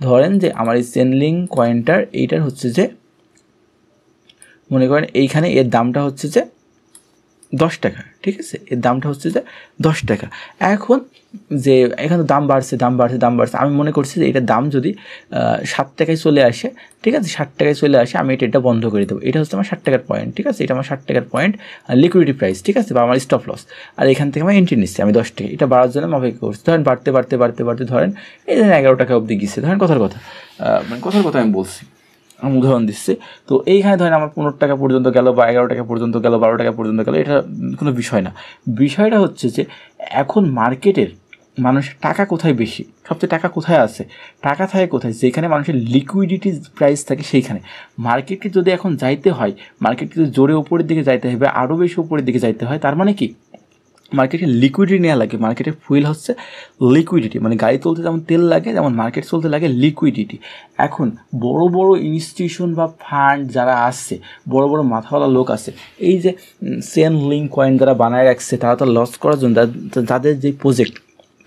ধরেন যে আমার এই চেনলিং কয়েনটার এইটার হচ্ছে যে মনে করেন এইখানে এর দামটা হচ্ছে যে 10 টাকা, ঠিক আছে, এর দামটা হচ্ছে যে 10 টাকা। এখন যে এখানে দাম বাড়ছে, আমি মনে করছি যে এটার দাম যদি 7 টাকায় চলে আসে, ঠিক আছে, 60 টাকায় চলে আসে, আমি এটা বন্ধ করে দেবো। এটা হচ্ছে আমার 60 টাকার পয়েন্ট, ঠিক আছে, এটা আমার 60 টাকার পয়েন্ট লিকুইডিটি প্রাইস, ঠিক আছে, বা আমার স্টপ লস। আর এখান থেকে আমি এন্ট্রি নিচ্ছি আমি 10 টাকা, এটা বাড়ার জন্য আমি অপেক্ষা করছি। ধরেন বাড়তে ধরেন এই ধরেন 11 টাকা অবধি গিয়েছে, ধরেন কথার কথা আমি বলছি, আমি উদাহরণ দিচ্ছি। তো এইখানে ধরেন আমার 15 টাকা পর্যন্ত গেল, বা 11 টাকা পর্যন্ত গেল, 12 টাকা পর্যন্ত গেল, এটা কোনো বিষয় না। বিষয়টা হচ্ছে যে এখন মার্কেটের মানুষের টাকা কোথায় বেশি, সবচেয়ে টাকা কোথায় আছে, টাকা থাকে কোথায়, যেখানে মানুষের লিকুইডিটি প্রাইস থাকে সেইখানে। মার্কেটকে যদি এখন যাইতে হয়, মার্কেটকে যদি জোরে উপরের দিকে যাইতে হবে, আরও বেশি উপরের দিকে যাইতে হয়, তার মানে কি মার্কেটে লিকুইডিটি নেওয়া লাগে। মার্কেটের ফুয়েল হচ্ছে লিকুইডিটি, মানে গাড়ি চলতে যেমন তেল লাগে, যেমন মার্কেট চলতে লাগে লিকুইডিটি। এখন বড় ইনস্টিটিউশন বা ফান্ড যারা আসছে, বড় মাথাওয়ালা লোক আছে, এই যে চেনলিং কয়েন যারা বানায় রাখছে, তারা তো লস করার জন্য, যাদের যে প্রজেক্ট,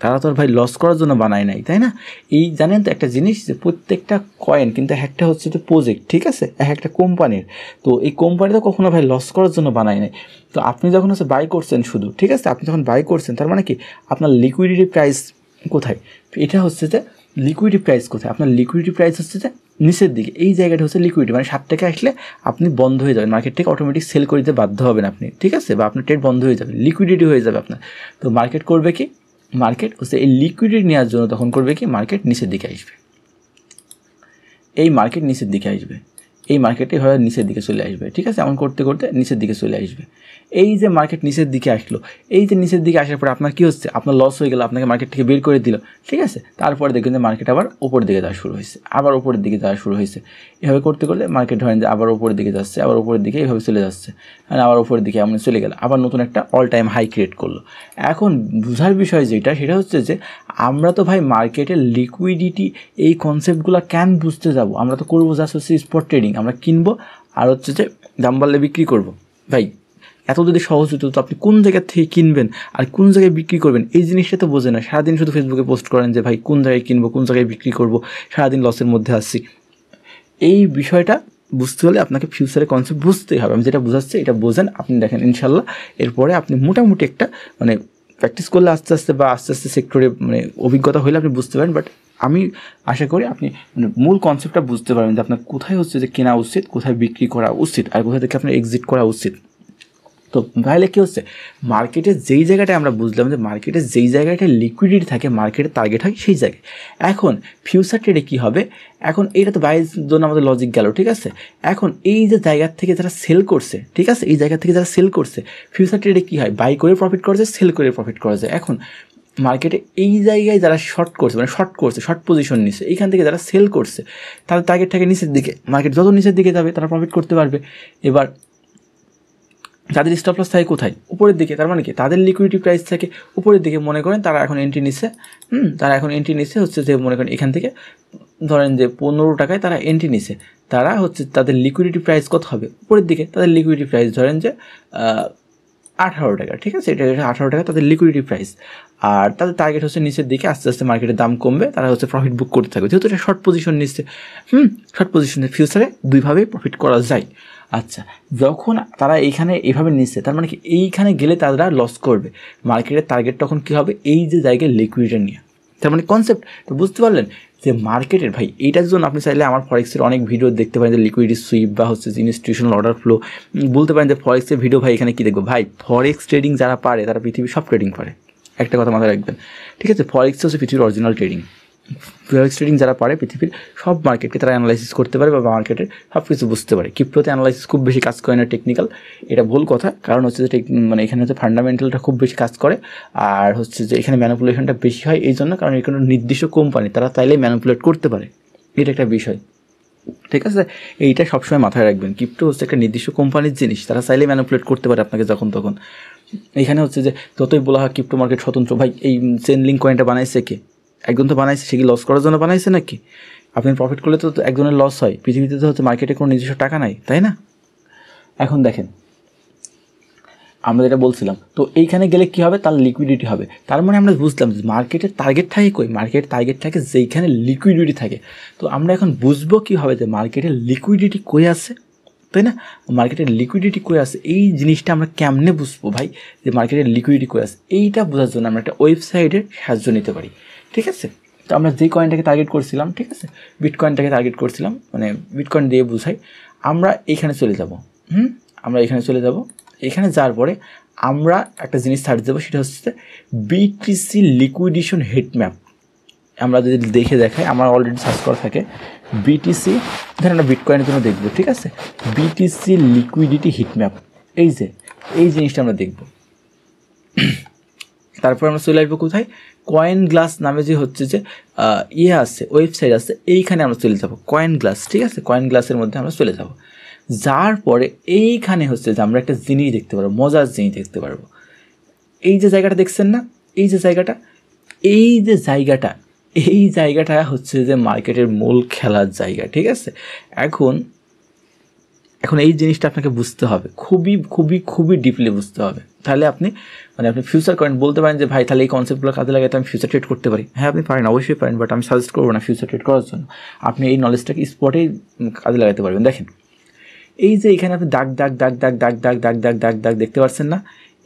তারা তো আর ভাই লস করার জন্য বানায় নাই, তাই না? এই জানেন তো একটা জিনিস, যে প্রত্যেকটা কয়েন কিন্তু একটা হচ্ছে যে প্রজেক্ট, ঠিক আছে, একটা কোম্পানির। তো এই কোম্পানি তো কখনো ভাই লস করার জন্য বানায় নাই। তো আপনি যখন হচ্ছে বাই করছেন শুধু, ঠিক আছে, আপনি যখন বাই করছেন, তার মানে কি আপনার লিকুইডিটি প্রাইস কোথায়, এটা হচ্ছে যে লিকুইডিটি প্রাইস কোথায়, আপনার লিকুইডিটি প্রাইস হচ্ছে যে নিচের দিকে এই জায়গাটা হচ্ছে লিকুইডিটি, মানে 7 টাকা আসলে আপনি বন্ধ হয়ে যাবেন, মার্কেট থেকে অটোমেটিক সেল করে দিতে বাধ্য হবেন আপনি, ঠিক আছে, বা আপনার ট্রেড বন্ধ হয়ে যাবে, লিকুইডিটি হয়ে যাবে আপনার। তো মার্কেট করবে কি, মার্কেট হচ্ছে এই লিকুইডিটি নেওয়ার জন্য তখন করবে কি, মার্কেট নিচের দিকে আসবে, এই মার্কেট নিচের দিকে আসবে, এই মার্কেটে এভাবে নিচের দিকে চলে আসবে, ঠিক আছে, এমন করতে করতে নিচের দিকে চলে আসবে। এই যে মার্কেট নিচের দিকে আসলো, এই যে নিচের দিকে আসার পরে আপনার কী হচ্ছে, আপনার লস হয়ে গেল, আপনাকে মার্কেট থেকে বের করে দিল, ঠিক আছে। তারপরে দেখবেন যে মার্কেট আবার উপরের দিকে যাওয়া শুরু হয়েছে, আবার উপরের দিকে যাওয়া শুরু হয়েছে, এভাবে করতে করতে মার্কেট ধরেন যে আবার উপরের দিকে যাচ্ছে, আবার উপরের দিকে এভাবে চলে যাচ্ছে, আর আবার উপরের দিকে এমন চলে গেল, আবার নতুন একটা অল টাইম হাই ক্রিয়েট করলো। এখন বোঝার বিষয় যেটা, সেটা হচ্ছে যে আমরা তো ভাই মার্কেটের লিকুইডিটি এই কনসেপ্টগুলো কেন বুঝতে যাব, আমরা তো করবো জাস্ট হচ্ছে স্পট ট্রেডিং, আমরা কিনবো আর হচ্ছে যে দাম বাড়লে বিক্রি করবো। ভাই এত যদি সহজ হতো তো আপনি কোন জায়গা থেকে কিনবেন আর কোন জায়গায় বিক্রি করবেন এই জিনিসটা তো বোঝে না, সারাদিন শুধু ফেসবুকে পোস্ট করেন যে ভাই কোন জায়গায় কিনবো কোন জায়গায় বিক্রি করবো, সারাদিন লসের মধ্যে আসছি। এই বিষয়টা বুঝতে হলে আপনাকে ফিউচারের কনসেপ্ট বুঝতেই হবে, আমি যেটা বোঝাচ্ছি এটা বোঝেন, আপনি দেখেন ইনশাল্লাহ এরপরে আপনি মোটামুটি একটা মানে প্র্যাকটিস করলে আস্তে আস্তে বা আস্তে আস্তে সেক্টরে মানে অভিজ্ঞতা হলে আপনি বুঝতে পারেন। বাট আমি আশা করি আপনি মানে মূল কনসেপ্টটা বুঝতে পারবেন যে আপনার কোথায় হচ্ছে যে কেনা উচিত, কোথায় বিক্রি করা উচিত, আর কোথায় থেকে আপনার এক্সিট করা উচিত। তো তাহলে কী হচ্ছে, মার্কেটের যেই জায়গাটায় আমরা বুঝলাম যে মার্কেটের যেই জায়গাটায় লিকুইডিটি থাকে, মার্কেটের টার্গেট হয় সেই জায়গায়। এখন ফিউচার ট্রেডে কী হবে, এখন এটা তো বাইয়ের জন্য আমাদের লজিক গেল, ঠিক আছে। এখন এই যে জায়গার থেকে যারা সেল করছে, ঠিক আছে, এই জায়গা থেকে যারা সেল করছে, ফিউচার ট্রেডে কী হয়, বাই করে প্রফিট করা যায়, সেল করে প্রফিট করা যায়। এখন মার্কেটে এই জায়গায় যারা শর্ট করছে, মানে শর্ট করছে, শর্ট পজিশন নিচ্ছে, এইখান থেকে যারা সেল করছে তাদের টার্গেট থাকে নিচের দিকে, মার্কেট যত নিচের দিকে যাবে তারা প্রফিট করতে পারবে। এবার তাদের স্টপ লস থাকে কোথায়, উপরের দিকে, তার মানে কি তাদের লিকুইডিটি প্রাইস থাকে উপরের দিকে, মনে করেন তারা এখন এন্ট্রি নিচ্ছে, তারা এখন এন্ট্রি নিচ্ছে হচ্ছে যে মনে করেন এখান থেকে ধরেন যে 15 টাকায় তারা এন্ট্রি নিচ্ছে, তারা হচ্ছে তাদের লিকুইডিটি প্রাইস কত হবে উপরের দিকে, তাদের লিকুইডিটি প্রাইস ধরেন যে 18 টাকা, ঠিক আছে, এটা 18 টাকা তাদের লিকুইডিটি প্রাইস। আর তাদের টার্গেট হচ্ছে নিচের দিকে, আস্তে আস্তে মার্কেটের দাম কমবে, তারা হচ্ছে প্রফিট বুক করতে থাকবে, যেহেতু এটা শর্ট পজিশন নিচ্ছে। শর্ট পজিশনে ফিউচারে দুইভাবেই প্রফিট করা যায়। আচ্ছা, যখন তারা এইখানে এইভাবে নিচ্ছে, তার মানে কি এইখানে গেলে তারা লস করবে, মার্কেটের টার্গেট তখন কী হবে, এই যে জায়গায় লিকুইডিটি নিয়ে। তার মানে কনসেপ্ট তো বুঝতে পারলেন যে মার্কেটের ভাই এইটার জন্য আপনি চাইলে আমার ফরেক্সের অনেক ভিডিও দেখতে পারেন, যে লিকুইডিটি সুইপ বা হচ্ছে যে ইনস্টিটিউশনাল অর্ডার ফ্লো, বলতে পারেন যে ফরেক্সের ভিডিও ভাই এখানে কী দেখবো। ভাই ফরেক্স ট্রেডিং যারা পারে তারা পৃথিবীর সব ট্রেডিং পারে, একটা কথা মাথায় রাখবেন, ঠিক আছে। ফরেক্স হচ্ছে পৃথিবীর অরিজিনাল ট্রেডিং, ফরেক্স ট্রেডিং যারা পারে পৃথিবীর সব মার্কেটকে তারা অ্যানালাইসিস করতে পারে বা মার্কেটের সব কিছু বুঝতে পারে। ক্রিপ্টোতে অ্যানালাইসিস খুব বেশি কাজ করে না, টেকনিক্যাল, এটা ভুল কথা, কারণ হচ্ছে যে মানে এখানে হচ্ছে ফান্ডামেন্টালটা খুব বেশি কাজ করে, আর হচ্ছে যে এখানে ম্যানিপুলেশনটা বেশি হয় এই জন্য, কারণ এখানে নির্দিষ্ট কোম্পানি তারা চাইলেই ম্যানিপুলেট করতে পারে, এটা একটা বিষয়, ঠিক আছে। এইটা সবসময় মাথায় রাখবেন, ক্রিপ্টো হচ্ছে একটা নির্দিষ্ট কোম্পানির জিনিস, তারা চাইলেই ম্যানিপুলেট করতে পারে আপনাকে যখন তখন। এখানে হচ্ছে যে যতই বলা হয় ক্রিপ্টো মার্কেট স্বতন্ত্র, ভাই এই চেনলিঙ্ক কয়েনটা বানাইছে কে, একজন তো বানাইছে, সে কি লস করার জন্য বানাইছে নাকি? আপনি প্রফিট করলে তো একজনের লস হয়, পৃথিবীতে তো হচ্ছে মার্কেটে কোনো নিজস্ব টাকা নাই, তাই না? এখন দেখেন আমরা যেটা বলছিলাম, তো এইখানে গেলে কী হবে, তার লিকুইডিটি হবে। তার মানে আমরা বুঝলাম যে মার্কেটের টার্গেট থাকে কই, মার্কেটের টার্গেট থাকে যেইখানে লিকুইডিটি থাকে। তো আমরা এখন বুঝবো কী হবে যে মার্কেটের লিকুইডিটি কই আছে, তাই না? মার্কেটের লিকুইডিটি কই আছে, এই জিনিসটা আমরা কেমনে বুঝবো ভাই যে মার্কেটের লিকুইডিটি কই আছে? এইটা বোঝার জন্য আমরা একটা ওয়েবসাইটের সাহায্য নিতে পারি, ঠিক আছে। তো আমরা যেই কয়েনটাকে টার্গেট করছিলাম, ঠিক আছে, বিটকয়েনটাকে টার্গেট করছিলাম, মানে বিটকয়েন দিয়ে বুঝাই, আমরা এইখানে চলে যাব, আমরা এখানে চলে যাব, এখানে যাওয়ার পরে আমরা একটা জিনিস সার্চ দেবো, সেটা হচ্ছে বিটিসি লিকুইডেশন হিট ম্যাপ। আমরা যদি দেখে দেখাই, আমার অলরেডি সার্চ করা থাকে বিটিসি, ধরেন আমরা বিটকয়েনের জন্য দেখবো, ঠিক আছে, বিটিসি লিকুইডিটি হিট ম্যাপ, এই যে এই জিনিসটা আমরা দেখব। তারপর আমরা চলে আসবো কোথায়, কয়েন গ্লাস নামে যে হচ্ছে যে আছে ওয়েবসাইট আছে, এইখানে আমরা চলে যাব, কয়েন গ্লাস, ঠিক আছে, কয়েন গ্লাসের মধ্যে আমরা চলে যাব। যার পরে এইখানে হচ্ছে যে আমরা একটা জিনিস দেখতে পারবো, মজার জিনিস দেখতে পারবো। এই যে জায়গাটা দেখছেন না, এই যে জায়গাটা, এই যে জায়গাটা, এই জায়গাটা হচ্ছে যে মার্কেটের মূল খেলার জায়গা, ঠিক আছে। এখন এই জিনিসটা আপনাকে বুঝতে হবে, খুবই খুবই খুবই ডিপলি বুঝতে হবে, তাহলে আপনি ফিউচার করেন, বলতে পারেন যে ভাই তাহলে এই কনসেপ্টগুলো কাজে লাগাতে আমি ফিউচার ট্রেড করতে পারি। হ্যাঁ, আপনি পারেন, অবশ্যই পারেন, বাট আমি সাজেস্ট করবো না ফিউচার ট্রেড করার জন্য। আপনি এই নলেজটাকে স্পটেই কাজে লাগাতে পারবেন। দেখেন এই যে এখানে আপনি দাগ দাগ দাগ দাগ দাগ দাগ দাগ দাগ দাগ দাগ দেখতে পাচ্ছেন না,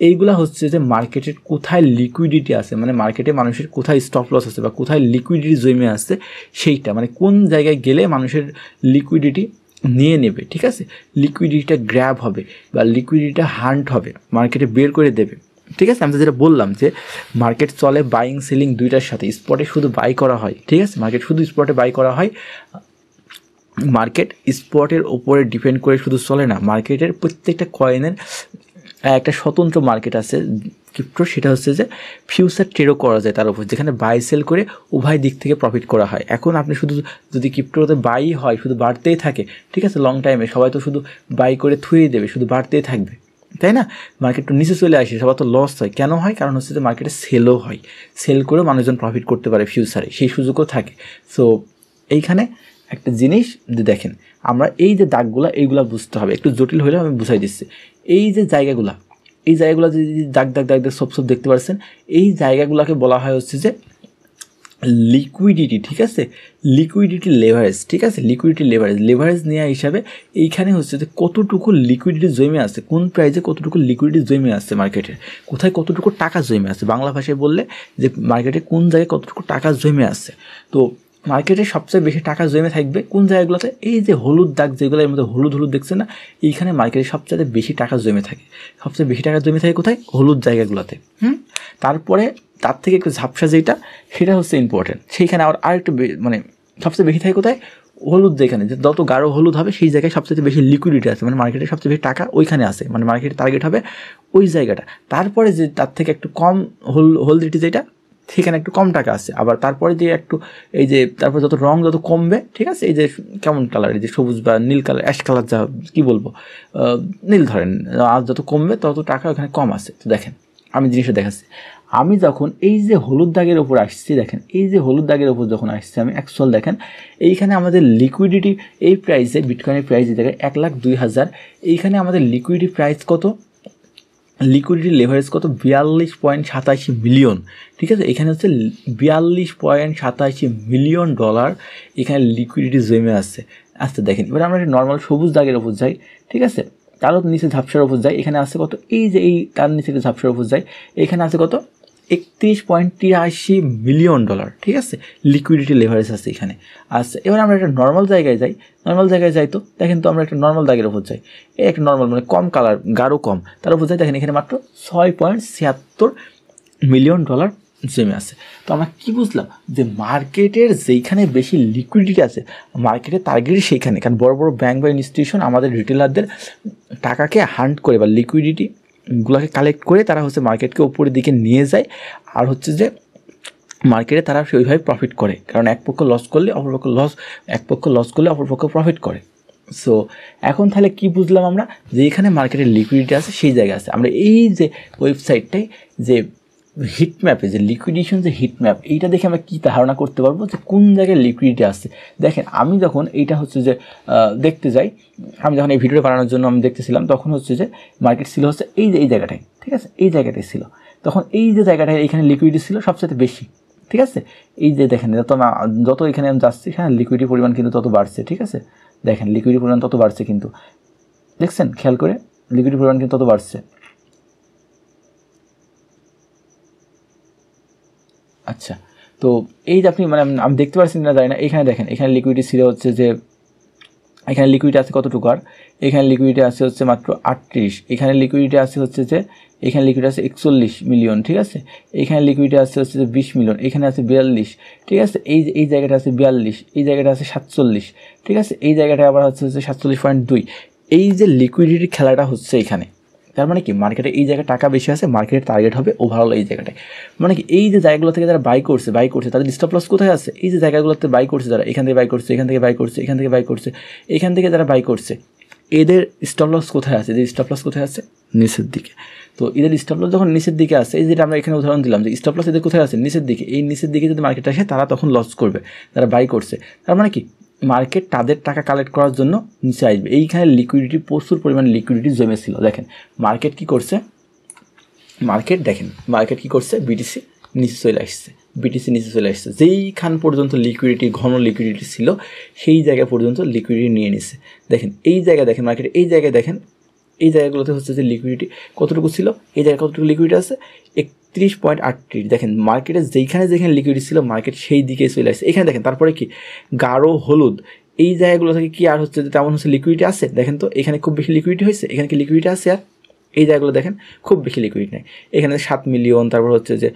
এইগুলা হচ্ছে যে মার্কেটের কোথায় লিকুইডিটি আছে, মানে মার্কেটে মানুষের কোথায় স্টপ লস আছে বা কোথায় লিকুইডিটি জমে আছে সেইটা, মানে কোন জায়গায় গেলে মানুষের লিকুইডিটি নিয়ে নেবে, ঠিক আছে, লিকুইডিটিটা গ্র্যাব হবে বা লিকুইডিটিটা হান্ট হবে, মার্কেটে বের করে দেবে, ঠিক আছে। আমি তো যেটা বললাম যে মার্কেট চলে বাইং সেলিং দুইটার সাথে, স্পটে শুধু বাই করা হয়, ঠিক আছে, মার্কেট শুধু স্পটে বাই করা হয়। মার্কেট স্পটের ওপরে ডিপেন্ড করে শুধু চলে না, মার্কেটের প্রত্যেকটা কয়েনের একটা স্বতন্ত্র মার্কেট আছে ক্রিপ্টো, সেটা হচ্ছে যে ফিউচার ট্রেডও করা যায় তার উপর, যেখানে বাই সেল করে উভয় দিক থেকে প্রফিট করা হয়। এখন আপনি শুধু যদি ক্রিপ্টোতে বাই হয় শুধু বাড়তেই থাকে, ঠিক আছে, লং টাইমে সবাই তো শুধু বাই করে থুয়ে দেবে, শুধু বাড়তেই থাকবে, তাই না, মার্কেট তো নিচে চলে আসে, সবার তো লস হয়। কেন হয়? কারণ হচ্ছে যে মার্কেটে সেলও হয়, সেল করে মানুষজন প্রফিট করতে পারে ফিউচারে, সেই সুযোগও থাকে। সো এইখানে একটা জিনিস দেখেন, আমরা এই যে দাগগুলা এইগুলা বুঝতে হবে, একটু জটিল হলেও আমি বুঝাই দিচ্ছি। এই যে জায়গাগুলা, এই জায়গাগুলো যদি দাগ দাগ দাগ দাগ সব দেখতে পাচ্ছেন, এই জায়গাগুলোকে বলা হয় হচ্ছে যে লিকুইডিটি, ঠিক আছে, লিকুইডিটি লেভারেজ, ঠিক আছে, লিকুইডিটি লেভারেজ নেওয়া হিসাবে এইখানে হচ্ছে যে কতটুকু লিকুইডিটি জমে আছে, কোন প্রাইসে কতটুকু লিকুইডিটি জমে আছে মার্কেটে, কোথায় কতটুকু টাকা জমে আছে, বাংলা ভাষায় বললে যে মার্কেটে কোন জায়গায় কতটুকু টাকা জমে আছে। তো মার্কেটে সবচেয়ে বেশি টাকা জমে থাকবে কোন জায়গাগুলোতে, এই যে হলুদ দাগ যেগুলো এর মধ্যে হলুদ হলুদ দেখছেন না, এইখানে মার্কেটে সবচেয়ে বেশি টাকা জমে থাকে, সবচেয়ে বেশি টাকা জমে থাকে কোথায়, হলুদ জায়গাগুলোতে। তারপরে তার থেকে একটু ঝাপসা যেটা, সেটা হচ্ছে ইম্পর্টেন্ট, সেইখানে আর একটু মানে সবচেয়ে বেশি থাকে কোথায়, হলুদ, যেখানে যত গাঢ় হলুদ হবে সেই জায়গায় সবচেয়ে বেশি লিকুইডিটি আছে, মানে মার্কেটে সবচেয়ে বেশি টাকা ওইখানে আছে, মানে মার্কেটের টার্গেট হবে ওই জায়গাটা। তারপরে যে তার থেকে একটু কম হলদিটি যেটা, সেখানে একটু কম টাকা আছে। আবার তারপরে যে একটু এই যে তারপর যত রং যত কমবে, ঠিক আছে, এই যে কেমন কালার, এই যে সবুজ বা নীল কালার, অ্যাশ কালার, যা কী বলবো, নীল ধরেন, আর যত কমবে তত টাকা ওখানে কম আছে। তো দেখেন আমি জিনিসটা দেখাচ্ছি, আমি যখন এই যে হলুদ দাগের ওপর আসছি, দেখেন এই যে হলুদ দাগের ওপর যখন আসছি আমি অ্যাকচুয়াল, দেখেন এইখানে আমাদের লিকুইডিটি এই প্রাইসে, বিটকয়েনের প্রাইস এই জায়গায় 1,02,000, এইখানে আমাদের লিকুইডিটি প্রাইস কত, লিকুইডিটি লেভারেজ কত, 42.87 মিলিয়ন, ঠিক আছে, এখানে হচ্ছে 42.87 মিলিয়ন ডলার এখানে লিকুইডিটি জমে আসছে। আচ্ছা দেখেন, এবার আমরা একটা নর্মাল সবুজ দাগের ওপর যাই, ঠিক আছে, তারও নিচে ঝাপসার ওপর যাই, এখানে আছে কত, এই যে এই তার নিচে একটা ঝাপসার ওপর যাই, এখানে আছে কত, 31.83 মিলিয়ন ডলার, ঠিক আছে, লিকুইডিটি লেভারেজ আছে এখানে। আচ্ছা এবার আমরা একটা নর্মাল জায়গায় যাই, তো দেখেন, তো আমরা একটা নর্মাল দাগের ওপর যাই, এই একটা নর্মাল মানে কম কালার, গাঢ় কম, তার উপর যাই, দেখেন এখানে মাত্র 6.76 মিলিয়ন ডলার জমে আছে। তো আমরা কি বুঝলাম, যে মার্কেটের যেইখানে বেশি লিকুইডিটি আছে, মার্কেটের টার্গেট সেইখানে, কারণ বড় বড় ব্যাংক বা ইনস্টিটিউশন আমাদের রিটেলারদের টাকাকে হান্ট করে বা লিকুইডিটি গুলাকে কালেক্ট করে তারা হচ্ছে মার্কেটকে উপরের দিকে নিয়ে যায়, আর হচ্ছে যে মার্কেটে তারা সেইভাবে প্রফিট করে, কারণ এক পক্ষ লস করলে অপরপক্ষ অপরপক্ষ প্রফিট করে। সো এখন তাহলে কি বুঝলাম আমরা, যে এখানে মার্কেটের লিকুইডিটি আছে সেই জায়গায় আছে। আমরা এই যে ওয়েবসাইটটাই যে হিটম্যাপে, যে লিকুইডেশন যে হিটম্যাপ, এইটা দেখে আমরা কী ধারণা করতে পারবো যে কোন জায়গায় লিকুইডিটি আছে। দেখেন আমি যখন এইটা হচ্ছে যে দেখতে যাই, আমি যখন এই ভিডিওটা বানানোর জন্য আমি দেখতেছিলাম, তখন হচ্ছে যে মার্কেট ছিল হচ্ছে এই যে এই জায়গাটায়, ঠিক আছে, এই জায়গাটায় ছিল, তখন এই যে জায়গাটায় এখানে লিকুইডিটি ছিল সবচেয়ে বেশি, ঠিক আছে, এই যে দেখেন যত এখানে আমি যাচ্ছি, হ্যাঁ লিকুইডিটির পরিমাণ কিন্তু তত বাড়ছে, ঠিক আছে, দেখেন লিকুইডিটির পরিমাণ তত বাড়ছে, কিন্তু দেখছেন খেয়াল করে লিকুইডিটির পরিমাণ কিন্তু তত বাড়ছে। আচ্ছা, তো এই যে আপনি মানে আমি দেখতে পাচ্ছি না জানি না, এখানে দেখেন এখানে লিকুইডিটি ছিল হচ্ছে যে, এখানে লিকুইডিটি আছে কতটুকু, আর এখানে লিকুইডিটি আছে হচ্ছে মাত্র 38, এখানে লিকুইডিটি আছে হচ্ছে যে, এখানে লিকুইডিটি আছে 41 মিলিয়ন, ঠিক আছে, এখানে লিকুইডিটি আছে হচ্ছে যে 20 মিলিয়ন, এখানে আছে 42, ঠিক আছে, এই জায়গাটা আছে 42, এই জায়গাটা আছে 47, ঠিক আছে, এই জায়গাটা আবার হচ্ছে 47.2। এই যে লিকুইডিটির খেলাটা হচ্ছে এখানে, তার মানে কি মার্কেটে এই জায়গায় টাকা বেশি আছে, মার্কেটের টার্গেট হবে ওভারঅল এই জায়গাটায়, মানে কি এই যে জায়গাগুলো থেকে যারা বাই করছে তাদের স্টপ লস কোথায় আছে, এই যে জায়গাগুলোতে বাই করছে যারা, এখান থেকে বাই করছে, এখান থেকে বাই করছে, এখান থেকে বাই করছে, এখান থেকে যারা বাই করছে, এদের স্টপ লস কোথায় আছে, এদের স্টপ লস কোথায় আছে, নিচের দিকে। তো এদের স্টপ লস যখন নিচের দিকে আসে, এই যেটা আমরা এখানে উদাহরণ দিলাম যে স্টপ লস এদের কোথায় আছে, নিচের দিকে, এই নিচের দিকে যদি মার্কেট আসে তারা তখন লস করবে, তারা বাই করছে, তার মানে কি মার্কেট তাদের টাকা কালেক্ট করার জন্য নিচে আসবে। এইখানে লিকুইডিটি, প্রচুর পরিমাণ লিকুইডিটি জমেছিল। দেখেন মার্কেট কি করছে, মার্কেট কি করছে, বিটিসি নিচে চলে আসছে, যেইখান পর্যন্ত লিকুইডিটি, ঘন লিকুইডিটি ছিল সেই জায়গা পর্যন্ত লিকুইডিটি নিয়ে নিচ্ছে। দেখেন এই জায়গায়, দেখেন মার্কেট এই জায়গায়, দেখেন এই জায়গাগুলোতে হচ্ছে যে লিকুইডিটি কতটুকু ছিল, এই জায়গায় কতটুকু লিকুইডিটি আছে 31.38। দেখেন মার্কেটে যেখানে লিকুইডিটি ছিল মার্কেট সেই দিকে চলে আসছে। এখানে দেখেন তারপরে কি গাঢ় হলুদ এই জায়গাগুলো থেকে কি আর হচ্ছে যে তেমন হচ্ছে লিকুইডিটি আছে, দেখেন তো এখানে খুব বেশি লিকুইডিটি হয়েছে, এখানে কি লিকুইডিটি আছে আর এই জায়গাগুলো দেখেন খুব বেশি লিকুইডিটি নেই, এখানে 7 মিলিয়ন, তারপর হচ্ছে যে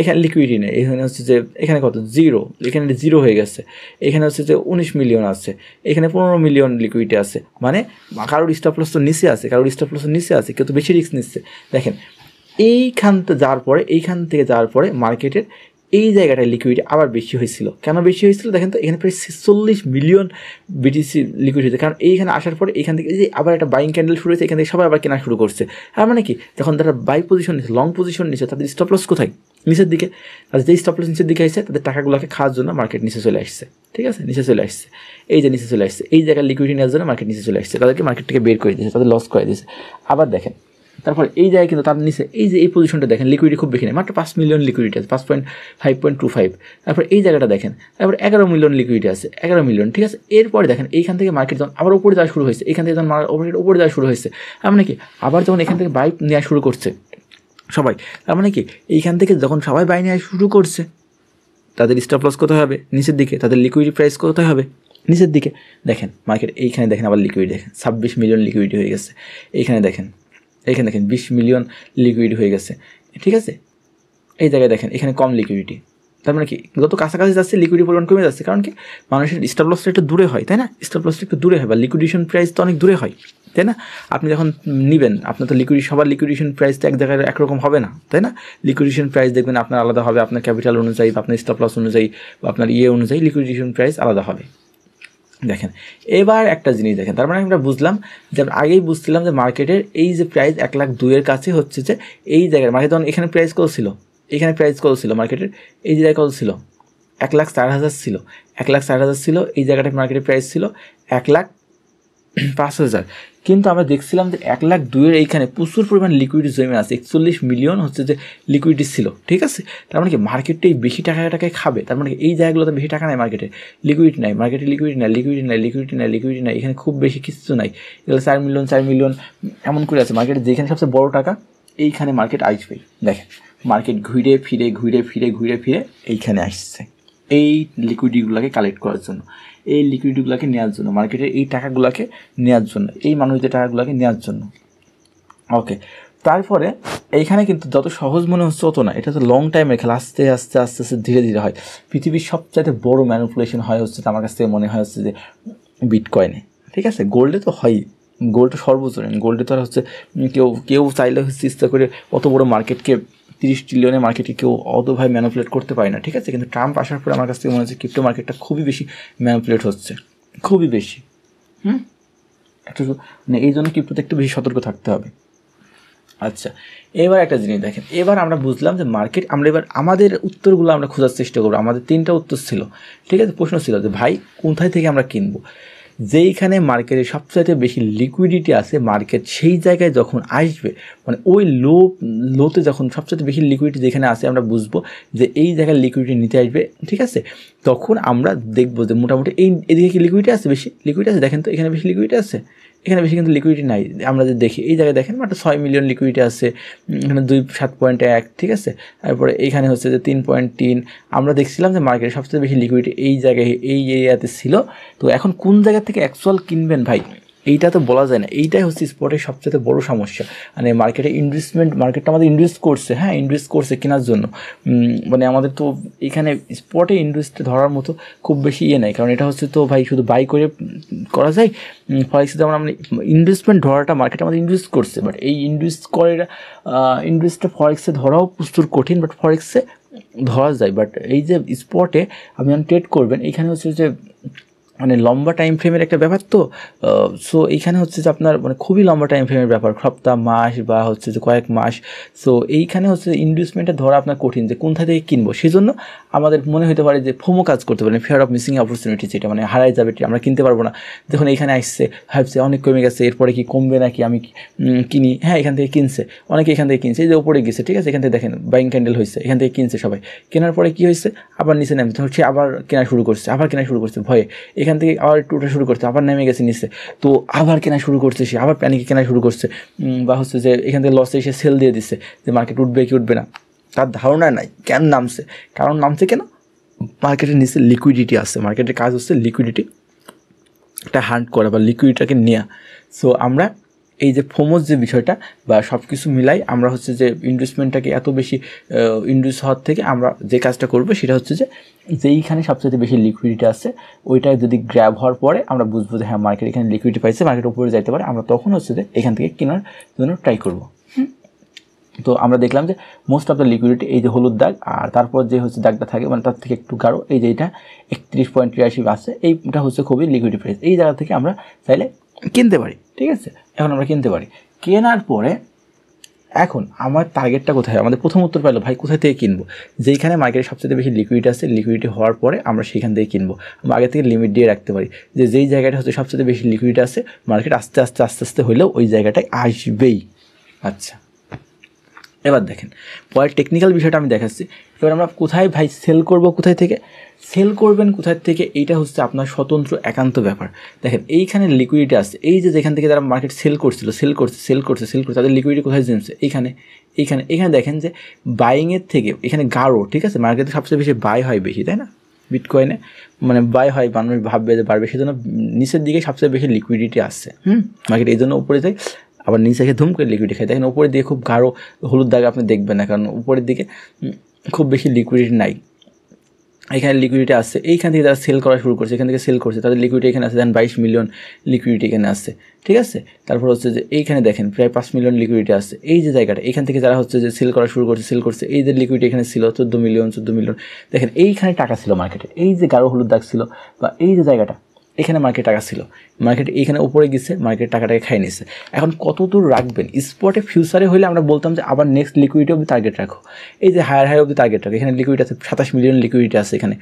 এখানে লিকুইডিটি নেই, এখানে হচ্ছে যে এখানে কত 0, এখানে 0 হয়ে গেছে, এখানে হচ্ছে যে 19 মিলিয়ন আছে, এখানে 15 মিলিয়ন লিকুইডিটি আছে, মানে কারোর স্টপ লস তো নিচে আছে, কারোর স্টপ লস নিচে আছে, কেউ তো বেশি রিস্ক নিচ্ছে। দেখেন এইখান থেকে যাওয়ার পরে মার্কেটের এই জায়গাটায় লিকুইডিটি আবার বেশি হয়েছিল। কেন বেশি হয়েছিল দেখেন তো, এখানে প্রায় 46 মিলিয়ন বিটিসি লিকুইড হয়েছে, কারণ এইখানে আসার পরে এখান থেকে যে আবার একটা বাইং ক্যান্ডেল শুরু হয়েছে, এখান থেকে সবাই আবার কেনা শুরু করছে। আর মানে কি যখন তারা বাই পজিশন নিচ্ছে, লং পজিশন নিচ্ছে, তাদের স্টপ লস কোথায়, নিচের দিকে, তাদের যেই স্টপ লস নিচের দিকে আসছে তাদের টাকাগুলোকে খাওয়ার জন্য মার্কেট নিচে চলে আসছে। ঠিক আছে, নিচে চলে আসছে, এই যে নিচে চলে আসছে, এই জায়গায় লিকুইডিটি নেওয়ার জন্য মার্কেট নিচে চলে আসছে, তাদেরকে মার্কেট থেকে বের করে দিয়েছে, তাদের লস করে দিয়েছে। আবার দেখেন তারপর এই জায়গায় কিন্তু তার নিচে এই যে এই পজিশনটা দেখেন লিকুইডিটি খুব বেশি নেই, মাত্র 5 মিলিয়ন লিকুইডিটি আছে, 5.25। তারপর এই জায়গাটা দেখেন, তারপর 11 মিলিয়ন লিকুইডিটি আছে, 11 মিলিয়ন। ঠিক আছে, এরপরে দেখেন এইখান থেকে মার্কেট যখন আবার উপরে যাওয়া শুরু হয়েছে, এখান থেকে যখন মার্কেট উপরে যাওয়া শুরু হয়েছে, মানে কি আবার যখন এখান থেকে বাই নেওয়া শুরু করছে সবাই, তার মানে কি এইখান থেকে যখন সবাই বাই নেওয়া শুরু করছে তাদের স্টপ লস কোথায় হবে, নিচের দিকে, তাদের লিকুইডিটি প্রাইস কোথায় হবে, নিচের দিকে। দেখেন মার্কেট এইখানে দেখেন আবার লিকুইডিটি দেখেন 26 মিলিয়ন লিকুইডিটি হয়ে গেছে, এইখানে দেখেন 20 মিলিয়ন লিকুইড হয়ে গেছে। ঠিক আছে, এই জায়গায় দেখেন এখানে কম লিকুইডিটি, তার মানে কি যত কাছাকাছি যাচ্ছে লিকুইডিটি পরিমাণ কমে যাচ্ছে, কারণ কি মানুষের স্টপ লসটা একটু দূরে হয়, তাই না, স্টপ লসটা একটু দূরে হয় বা লিকুইডেশন প্রাইস তো অনেক দূরে হয়, তাই না। আপনি যখন নেবেন আপনার তো সবার লিকুইডেশন প্রাইস তো এক জায়গায় একরকম হবে না, তাই না। লিকুইডেশন প্রাইস দেখবেন আপনার আলাদা হবে, আপনার ক্যাপিটাল অনুযায়ী বা আপনার স্টপ লস অনুযায়ী বা আপনার অনুযায়ী লিকুইডেশন প্রাইস আলাদা হবে। দেখেন এবার একটা জিনিস দেখেন, তার মানে আমরা বুঝলাম যে আগেই বুঝছিলাম যে মার্কেটের এই যে প্রাইস 1,02,000 কাছে হচ্ছে যে এই জায়গায় মার্কেট যখন এখানে প্রাইস কত ছিল, এখানে প্রাইস কত ছিল মার্কেটের, এই জায়গায় কত ছিল 1,04,000 ছিল, 1,04,000 ছিল, এই জায়গাটায় মার্কেটের প্রাইস ছিল 1,05,000। কিন্তু আমরা দেখছিলাম যে 1,02,000 এইখানে প্রচুর পরিমাণ লিকুইডিটি জমে আছে, 41 মিলিয়ন হচ্ছে যে লিকুইডিটি ছিল। ঠিক আছে, তার মানে কি মার্কেটটাই বেশি টাকায় খাবে, তার মানে এই জায়গাগুলোতে বেশি টাকা নাই, মার্কেটে লিকুইডিটি নাই, মার্কেটে লিকুইডিটি নাই, এখানে খুব বেশি কিছু নাই, এগুলো 4 মিলিয়ন এমন করে আছে। মার্কেটে যেখানে সবচেয়ে বড় টাকা এইখানে মার্কেট আসবে। দেখেন মার্কেট ঘুরে ফিরে এইখানে আসছে এই লিকুইডিটিগুলোকে কালেক্ট করার জন্য, এই লিকুইডিটিগুলোকে নেওয়ার জন্য, মার্কেটের এই টাকাগুলোকে নেওয়ার জন্য, এই মানুষদের টাকাগুলোকে নেওয়ার জন্য। ওকে, তারপরে এইখানে কিন্তু যত সহজ মনে হচ্ছে তত না, এটা তো লং টাইমের খেলা, আস্তে আস্তে ধীরে হয়। পৃথিবীর সবচাইতে বড় ম্যানিপুলেশন হয় হচ্ছে আমার কাছ থেকে মনে হয় হচ্ছে যে বিটকয়েনে। ঠিক আছে, গোল্ডে তো হয়ই, গোল্ড তো সর্বজনীন, গোল্ডে তো আর হচ্ছে কেউ চাইলে হচ্ছে ইচ্ছা করে অত বড় মার্কেটকে 30 ট্রিলিয়নের মার্কেটে কেউ অতভাবে ম্যানিপুলেট করতে পারে না। ঠিক আছে, কিন্তু ট্রাম্প আসার পরে আমার কাছ থেকে মনে হচ্ছে ক্রিপ্টো মার্কেটটা খুবই বেশি ম্যানিপুলেট হচ্ছে, খুবই বেশি। একটু মানে এই জন্য ক্রিপ্টোতে একটু বেশি সতর্ক থাকতে হবে। আচ্ছা, এবার একটা জিনিস দেখেন, এবার আমরা বুঝলাম যে মার্কেট, আমরা এবার আমাদের উত্তরগুলো আমরা খোঁজার চেষ্টা করবো। আমাদের 3টা উত্তর ছিল। ঠিক আছে, প্রশ্ন ছিল যে ভাই কোথায় থেকে আমরা কিনবো, যেইখানে মার্কেটে সবচাইতে বেশি লিকুইডিটি আছে, মার্কেট সেই জায়গায় যখন আসবে, মানে ওই লোতে যখন সবচাইতে বেশি লিকুইডিটি যেখানে আছে, আমরা বুঝবো যে এই জায়গায় লিকুইডিটি নিতে আসবে। ঠিক আছে, তখন আমরা দেখবো যে মোটামুটি এদিকে কি লিকুইডিটি আছে, বেশি লিকুইডিটি আছে। দেখেন তো এখানে বেশি লিকুইডিটি আছে, এখানে বেশি কিন্তু লিকুইডিটি নাই। আমরা যে দেখি এই জায়গায় দেখেন মাত্র 6 মিলিয়ন লিকুইডিটি আছে, এখানে 7.1। ঠিক আছে, তারপরে এইখানে হচ্ছে যে 3.3। আমরা দেখছিলাম যে মার্কেটে সবচেয়ে বেশি লিকুইডিটি এই জায়গায় এই এরিয়াতে ছিল। তো এখন কোন জায়গা থেকে অ্যাকচুয়াল কিনবেন ভাই, এইটা তো বলা যায় না। এইটাই হচ্ছে স্পটের সবচেয়ে বড় সমস্যা। মানে মার্কেটে মার্কেটটা আমাদের ইনভেস্ট করছে কেনার জন্য। মানে আমাদের তো এখানে স্পটে ইনভেস্ট ধরার মতো খুব বেশি নাই, কারণ এটা হচ্ছে তো ভাই শুধু বাই করে করা যায়। ফরেক্সে যেমন আমরা ইনভেস্টমেন্ট ধরাটা মার্কেটে আমাদের ইনভেস্ট করছে, বাট এই ইনভেস্টটা ফরেক্সে ধরাও প্রচুর কঠিন, বাট ফরেক্সে ধরা যায়। বাট এই যে স্পটে আপনি যখন ট্রেড করবেন, এইখানে হচ্ছে যে মানে লম্বা টাইম ফ্রেমের একটা ব্যাপার, তো সো এইখানে হচ্ছে যে আপনার মানে খুবই লম্বা টাইম ফ্রেমের ব্যাপার, সপ্তাহ, মাস বা হচ্ছে যে কয়েক মাস। সো এইখানে হচ্ছে ইনভেস্টমেন্টটা ধরা আপনার কঠিন, যে কোথা থেকে কিনবো। সেজন্য আমাদের মনে হতে পারে যে ফোমো কাজ করতে পারে, ফিয়ার অফ মিসিং অপরচুনিটি, যেটা মানে হারাই যাবে, আমরা কিনতে পারবো না। যখন এখানে আসছে ভাবছে অনেক কমে গেছে, এরপরে কি কমবে নাকি, আমি কিনি। হ্যাঁ, এখান থেকে কিনছে অনেকে, এখান থেকে কিনছে, এই যে উপরে গেছে, ঠিক আছে, এখান থেকে দেখেন বাইং ক্যান্ডেল হয়েছে, এখান থেকে কিনছে সবাই। কেনার পরে কী হয়েছে, আবার নিচে নেমে হচ্ছে, আবার কেনা শুরু করছে, আবার কেনা শুরু করছে ভয়ে, এখান থেকে আবার একটু ওঠা শুরু করছে, আবার নেমে গেছে নিচে, তো আবার কেনা শুরু করছে সে, আবার প্যানিকে কেনা শুরু করছে, বা হচ্ছে যে এখান থেকে লসে এসে সেল দিয়ে দিচ্ছে যে মার্কেট উঠবে কি উঠবে না, তার ধারণা নাই কেন নামছে। কারণ নামছে কেন, মার্কেটের নিচে লিকুইডিটি আছে, মার্কেটের কাজ হচ্ছে লিকুইডিটি একটা হান্ট করা বা লিকুইডিটাকে নেওয়া। সো আমরা এই যে ফোমোর যে বিষয়টা বা সব কিছু মিলাই আমরা হচ্ছে যে ইনভেস্টমেন্টটাকে এত বেশি ইন্ডিউস হওয়ার থেকে আমরা যে কাজটা করবো সেটা হচ্ছে যে যেইখানে সবচেয়ে বেশি লিকুইডিটি আছে ওইটা যদি গ্র্যাব হওয়ার পরে আমরা বুঝবো যে হ্যাঁ মার্কেট এখানে লিকুইডিটি পাইছে, মার্কেট উপরে যাইতে পারে, আমরা তখন হচ্ছে যে এখান থেকে কেনার জন্য ট্রাই করবো। তো আমরা দেখলাম যে মোস্ট অফ দ্য লিকুইডিটি এই যে হলুদ দাগ, আর তারপর যে হচ্ছে দাগটা থাকে মানে তার থেকে একটু গাঢ়, এই যে এটা 31.83 আছে, এইটা হচ্ছে খুবই লিকুইডিটি প্রাইস, এই জায়গা থেকে আমরা চাইলে কিনতে পারি। ঠিক আছে, এখন আমরা কিনতে পারি। কেনার পরে এখন আমার টার্গেটটা কোথায়, আমাদের প্রথম উত্তর পাইলো ভাই কোথায় থেকে কিনবো, যেইখানে মার্কেটে সবচেয়ে বেশি লিকুইডিটি আছে, লিকুইডিটি হওয়ার পরে আমরা সেখান থেকে কিনবো। আমরা আগে থেকে লিমিট দিয়ে রাখতে পারি যে যেই জায়গাটা হচ্ছে সবচেয়ে বেশি লিকুইডিটি আছে, মার্কেট আস্তে আস্তে আস্তে আস্তে হলেও ওই জায়গাটায় আসবেই। আচ্ছা, এবার দেখেন পরের টেকনিক্যাল বিষয়টা আমি দেখাচ্ছি। এবার আমরা কোথায় ভাই সেল করব, কোথায় থেকে সেল করবেন, কোথায় থেকে, এইটা হচ্ছে আপনার স্বতন্ত্র একান্ত ব্যাপার। দেখেন এইখানে লিকুইডিটি আছে, এই যে যেখান থেকে যারা মার্কেট সেল করছিল, সেল করছে তাদের লিকুইডিটি কোথায় জমছে, এখানে দেখেন যে বাইংয়ের থেকে এখানে গাঢ়, ঠিক আছে, মার্কেটে সবচেয়ে বেশি বাই হয় বেশি, তাই না, বিটকয়েনে মানে বাই হয়, মানুষ ভাববে যে বাড়বে, সেজন্য নিচের দিকে সবচেয়ে বেশি লিকুইডিটি আসছে মার্কেট, এই জন্য উপরে যায় আবার নিচে ধুম করে লিকুইডিটি খায়। দেখেন উপরের দিকে খুব গাঢ় হলুদ দাগ আপনি দেখবেন না, কারণ উপরের দিকে খুব বেশি লিকুইডিটি নাই, এখানে লিকুইডিটি আসছে। এইখান থেকে যারা সেল করা শুরু করছে, এখান থেকে সেল করছে, তাদের লিকুইডিটি এখানে আসছে, দেখেন 22 মিলিয়ন লিকুইডিটি এখানে আসছে, ঠিক আছে। তারপর হচ্ছে যে এইখানে দেখেন প্রায় 5 মিলিয়ন লিকুইডিটি আসছে, এই যে জায়গাটা এখান থেকে যারা হচ্ছে যে সেল করা শুরু করছে, সেল করছে, এই যে লিকুইডিটি এখানে ছিল 14 মিলিয়ন দেখেন এইখানে টাকা ছিল মার্কেটে, এই যে গাঢ় হলুদ দাগ ছিল বা এই যে জায়গাটা এখানে মার্কেট টাকা ছিল, মার্কেট এইখানে উপরে গেছে, মার্কেট টাকাটাকে খাই নিচ্ছে। এখন কত দূর রাখবেন, স্পটে ফিউচারে হলে আমরা বলতাম যে আবার নেক্সট লিকুইডিটি অবধি টার্গেট রাখো, এই যে হায়ার অবধি টার্গেট রাখো, এখানে লিকুইডিটি আছে 27 মিলিয়ন লিকুইডিটি আছে এখানে,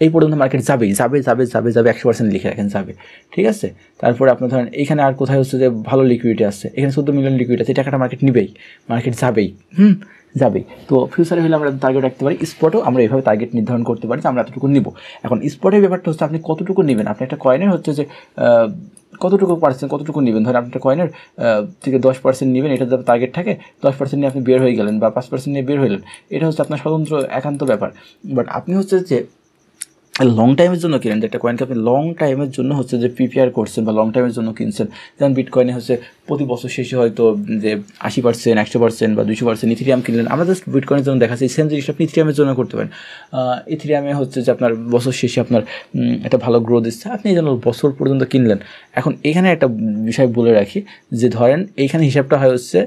এই পর্যন্ত মার্কেট যাবেই, 100% লিখে রাখেন যাবে, ঠিক আছে। তারপরে আপনার ধরেন এইখানে আর কোথায় হচ্ছে যে ভালো লিকুইডিটি আছে, এখানে 14 মিলিয়ন লিকুইডিটি আছে, এই টাকাটা মার্কেট নিবেই, মার্কেট যাবেই যাবেই। তো ফিউচারে হলে আমরা টার্গেট রাখতে পারি, স্পটেও আমরা এইভাবে টার্গেট নির্ধারণ করতে পারি যে আমরা এতটুকু নিব। এখন স্পটের ব্যাপারটা হচ্ছে আপনি কতটুকু নেবেন, আপনি একটা কয়েনের হচ্ছে যে কতটুকু নেবেন, ধরেন আপনি একটা কয়েনের থেকে 10% নেবেন, এটা যদি টার্গেট থাকে 10% নিয়ে আপনি বের হয়ে গেলেন বা 5% নিয়ে বের হইলেন, এটা হচ্ছে আপনার স্বতন্ত্র একান্ত ব্যাপার। বাট আপনি হচ্ছে যে লং টাইমের জন্য কিনেন, যে একটা কয়েনকে আপনি লং টাইমের জন্য হচ্ছে যে প্রিপেয়ার করছেন বা লং টাইমের জন্য কিনছেন, যেমন বিটকয়েনে হচ্ছে প্রতি বছর শেষে হয়তো যে 80%, 100% বা 200% ইথিরিয়াম কিনলেন, আমরা জাস্ট বিটকয়েনের জন্য দেখাচ্ছি, সেম জিনিসটা আপনি ইথিরিয়ামের জন্য করতে পারেন। ইথিরিয়ামে হচ্ছে যে আপনার বছর শেষে আপনার একটা ভালো গ্রোথ দিচ্ছে, আপনি এই জন্য বছর পর্যন্ত কিনলেন। এখন এখানে একটা বিষয় বলে রাখি যে ধরেন এইখানে হিসাবটা হয় হচ্ছে